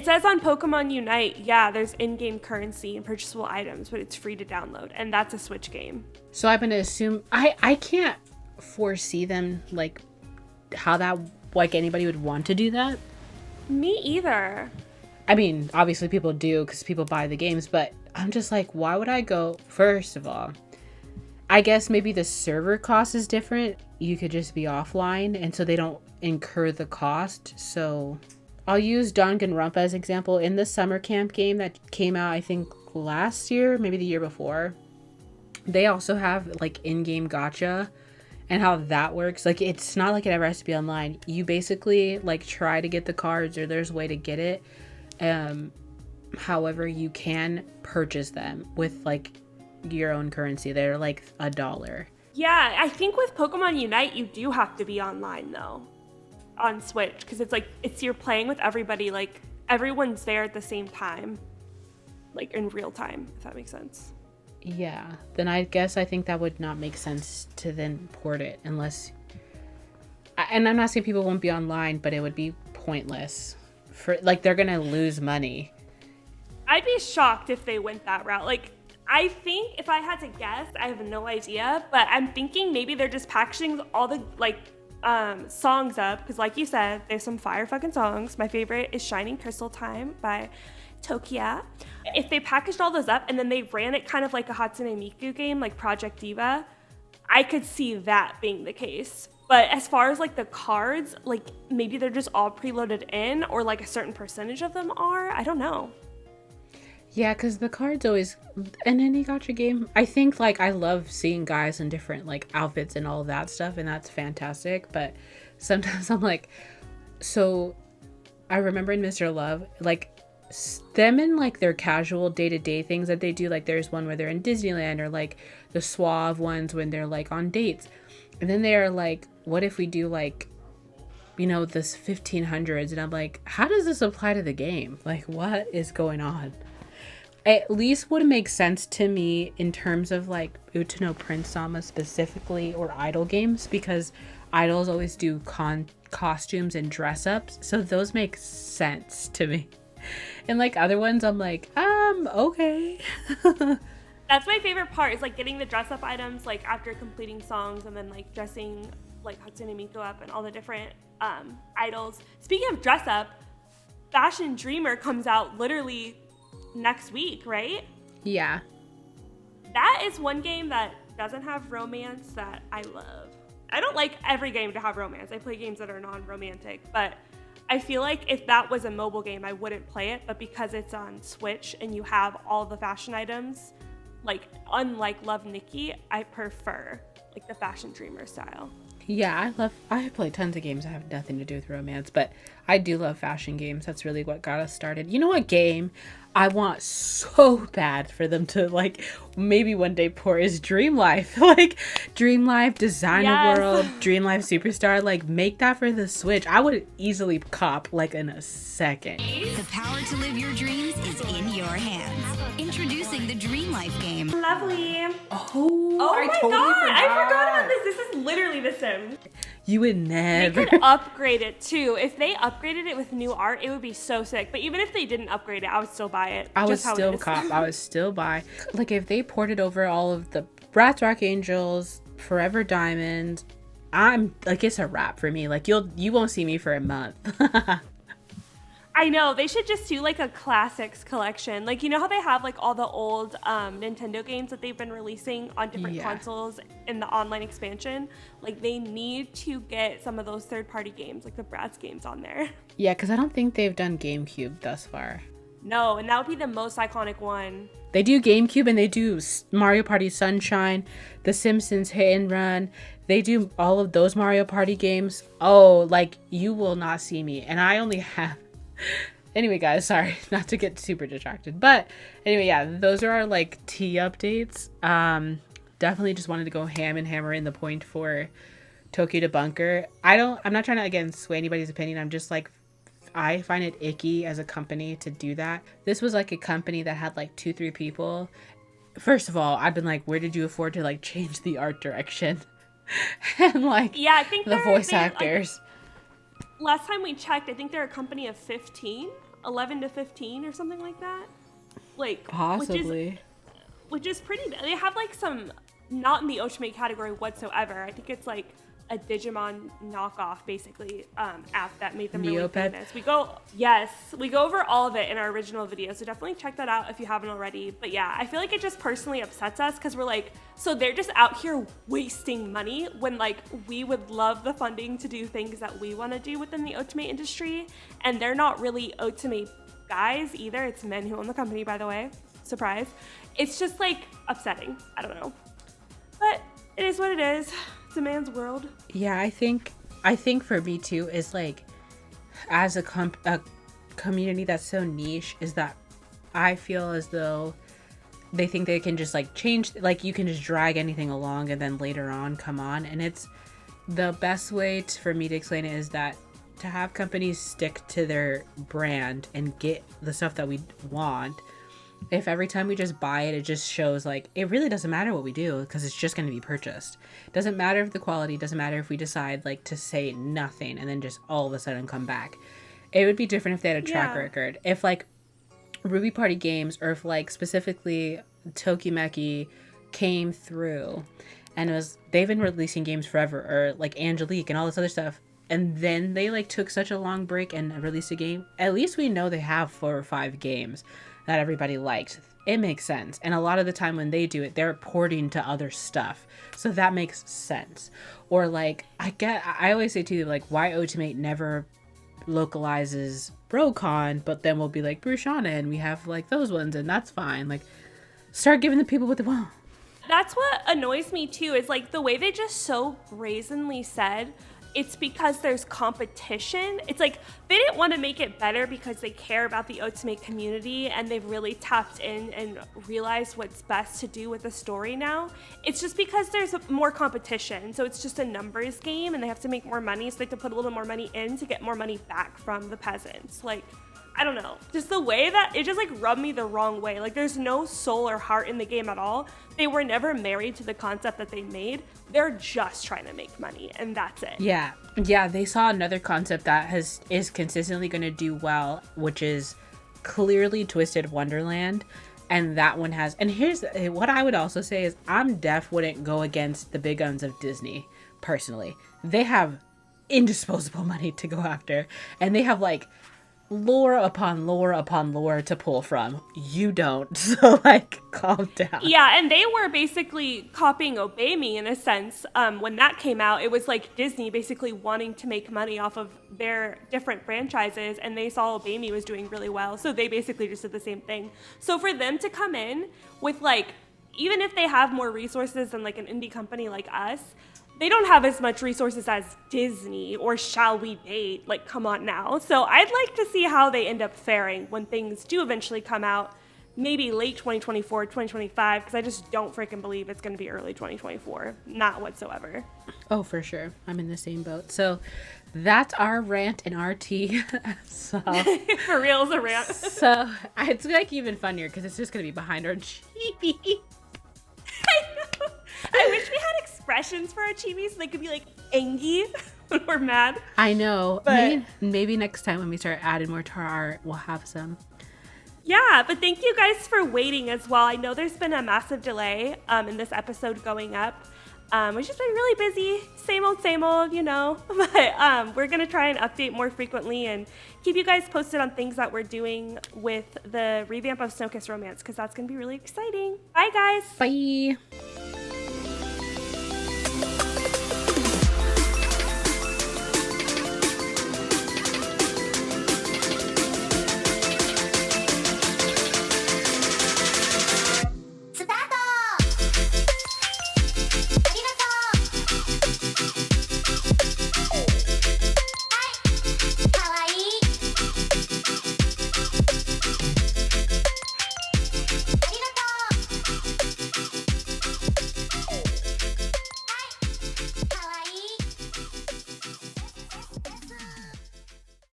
says on Pokemon Unite, yeah, there's in-game currency and purchasable items, but it's free to download, and that's a Switch game. So I'm gonna assume I can't foresee them like how that like anybody would want to do that. Me either. I mean, obviously people do because people buy the games, but I'm just like, why would I go? First of all, I guess maybe the server cost is different. You could just be offline, and so they don't incur the cost. So I'll use Danganronpa as an example. In the summer camp game that came out, I think last year, maybe the year before, they also have like in-game gacha. And how that works, like it's not like it ever has to be online. You basically like try to get the cards, or there's a way to get it. However, you can purchase them with like your own currency. They're like $1. Yeah, I think with Pokemon Unite you do have to be online though on Switch, because it's you're playing with everybody, like everyone's there at the same time, like in real time, if that makes sense. Yeah, then I guess I think that would not make sense to then port it unless, and I'm not saying people won't be online, but it would be pointless for like they're gonna lose money. I'd be shocked if they went that route. Like I think if I had to guess, I have no idea, but I'm thinking maybe they're just packaging all the like songs up, because like you said, there's some fire fucking songs. My favorite is Shining Crystal Time by Tokyo. If they packaged all those up and then they ran it kind of like a Hatsune Miku game, like Project Diva, I could see that being the case. But as far as like the cards, like maybe they're just all preloaded in, or like a certain percentage of them are. I don't know. Yeah, because the cards always, in any gacha game, I think like I love seeing guys in different like outfits and all of that stuff, and that's fantastic. But sometimes I'm like, so I remember in Mr. Love, like them in like their casual day-to-day things that they do, like there's one where they're in Disneyland, or like the suave ones when they're like on dates, and then they're like, what if we do like, you know, this 1500s, and I'm like, how does this apply to the game? Like what is going on? At least would make sense to me in terms of like Uchi no Prince Sama specifically, or idol games, because idols always do costumes and dress ups, so those make sense to me. And like other ones, I'm like, okay. That's my favorite part, is like getting the dress up items like after completing songs, and then like dressing like Hatsune Miku up and all the different idols. Speaking of dress up, Fashion Dreamer comes out literally next week, right? Yeah. That is one game that doesn't have romance that I love. I don't like every game to have romance. I play games that are non-romantic, but I feel like if that was a mobile game, I wouldn't play it, but because it's on Switch and you have all the fashion items, like unlike Love Nikki, I prefer like the fashion dreamer style. Yeah, I play tons of games that have nothing to do with romance, but I do love fashion games. That's really what got us started. You know what game I want so bad for them to like maybe one day pour is Dream Life. Like Dream Life, Designer World, Dream Life Superstar, like make that for the Switch. I would easily cop like in a second. The power to live your dreams is in your hands. Introducing the Dream Life game. Lovely. Oh my god, I forgot about this. This is literally The Sims. You would never. They could upgrade it too. If they upgraded it with new art, it would be so sick. But even if they didn't upgrade it, I would still buy it. I would still cop. I would still buy. Like if they ported over all of the Bratz Rock Angels, Forever Diamond, I'm like it's a wrap for me. Like you won't see me for a month. I know, they should just do like a classics collection. Like, you know how they have like all the old Nintendo games that they've been releasing on different consoles in the online expansion? Like they need to get some of those third-party games, like the Bratz games on there. Yeah, because I don't think they've done GameCube thus far. No, and that would be the most iconic one. They do GameCube and they do Mario Party Sunshine, The Simpsons Hit and Run. They do all of those Mario Party games. Oh, like you will not see me. And I only have... Anyway, guys, sorry not to get super distracted. But anyway, yeah, those are our like tea updates. Definitely just wanted to go ham and hammer in the point for Tokyo Debunker. I'm not trying to, again, sway anybody's opinion. I'm just like, I find it icky as a company to do that. This was like a company that had like 2-3 people. First of all, I've been like, where did you afford to like change the art direction? And like, yeah, I think the voice actors. Last time we checked, I think they're a company of 11 to 15 or something like that. Like possibly. Which is pretty, they have like some, not in the Otome category whatsoever. I think it's like a Digimon knockoff, basically, app that made them really famous. We go over all of it in our original video, so definitely check that out if you haven't already. But yeah, I feel like it just personally upsets us because we're like, so they're just out here wasting money when like we would love the funding to do things that we want to do within the Otome industry, and they're not really Otome guys either. It's men who own the company, by the way. Surprise. It's just like upsetting. I don't know. But it is what it is. It's a man's world. Yeah, I think for me too is like, as a community that's so niche, is that I feel as though they think they can just like change, like you can just drag anything along and then later on come on. And it's the best way for me to explain it is that to have companies stick to their brand and get the stuff that we want, if every time we just buy it, it just shows like it really doesn't matter what we do because it's just going to be purchased. Doesn't matter if the quality, doesn't matter if we decide like to say nothing and then just all of a sudden come back. It would be different if they had a track record. If like Ruby Party Games or if like specifically Tokimeki came through and they've been releasing games forever, or like Angelique and all this other stuff, and then they like took such a long break and released a game, at least we know they have 4 or 5 games that everybody likes. It makes sense. And a lot of the time when they do it, they're porting to other stuff. So that makes sense. Or like, I always say too, like, why Otome never localizes Brocon, but then we'll be like Brushana and we have like those ones and that's fine. Like, start giving the people what they want. That's what annoys me too, is like the way they just so brazenly said, it's because there's competition. It's like they didn't want to make it better because they care about the Otome community and they've really tapped in and realized what's best to do with the story now. It's just because there's more competition. So it's just a numbers game and they have to make more money. So they have to put a little more money in to get more money back from the peasants. Like, I don't know, just the way that it just like rubbed me the wrong way. Like there's no soul or heart in the game at all. They were never married to the concept that they made. They're just trying to make money and that's it. Yeah, they saw another concept that is consistently going to do well, which is clearly Twisted Wonderland. And that one has, and here's what I would also say is wouldn't go against the big guns of Disney personally. They have indisposable money to go after and they have like lore upon lore upon lore to pull from. You don't. So, like, calm down. Yeah, and they were basically copying Obey Me in a sense. When that came out, it was like Disney basically wanting to make money off of their different franchises, and they saw Obey Me was doing really well, so they basically just did the same thing. So for them to come in with, like, even if they have more resources than like an indie company like us, they don't have as much resources as Disney or Shall We Date. Like, come on now. So I'd like to see how they end up faring when things do eventually come out, maybe late 2024, 2025, because I just don't freaking believe it's going to be early 2024. Not whatsoever. Oh, for sure. I'm in the same boat. So that's our rant and our tea. So For real, it's a rant. So it's like even funnier because it's just going to be behind our chibi. I know. I wish we had expressions for our chibis so they could be like angry when we're mad. I know. But Maybe next time when we start adding more to our art, we'll have some. yeah, but thank you guys for waiting as well. I know there's been a massive delay in this episode going up. We've just been really busy. Same old, you know. But we're going to try and update more frequently and keep you guys posted on things that we're doing with the revamp of Snow Kiss Romance, because that's going to be really exciting. Bye, guys. Bye.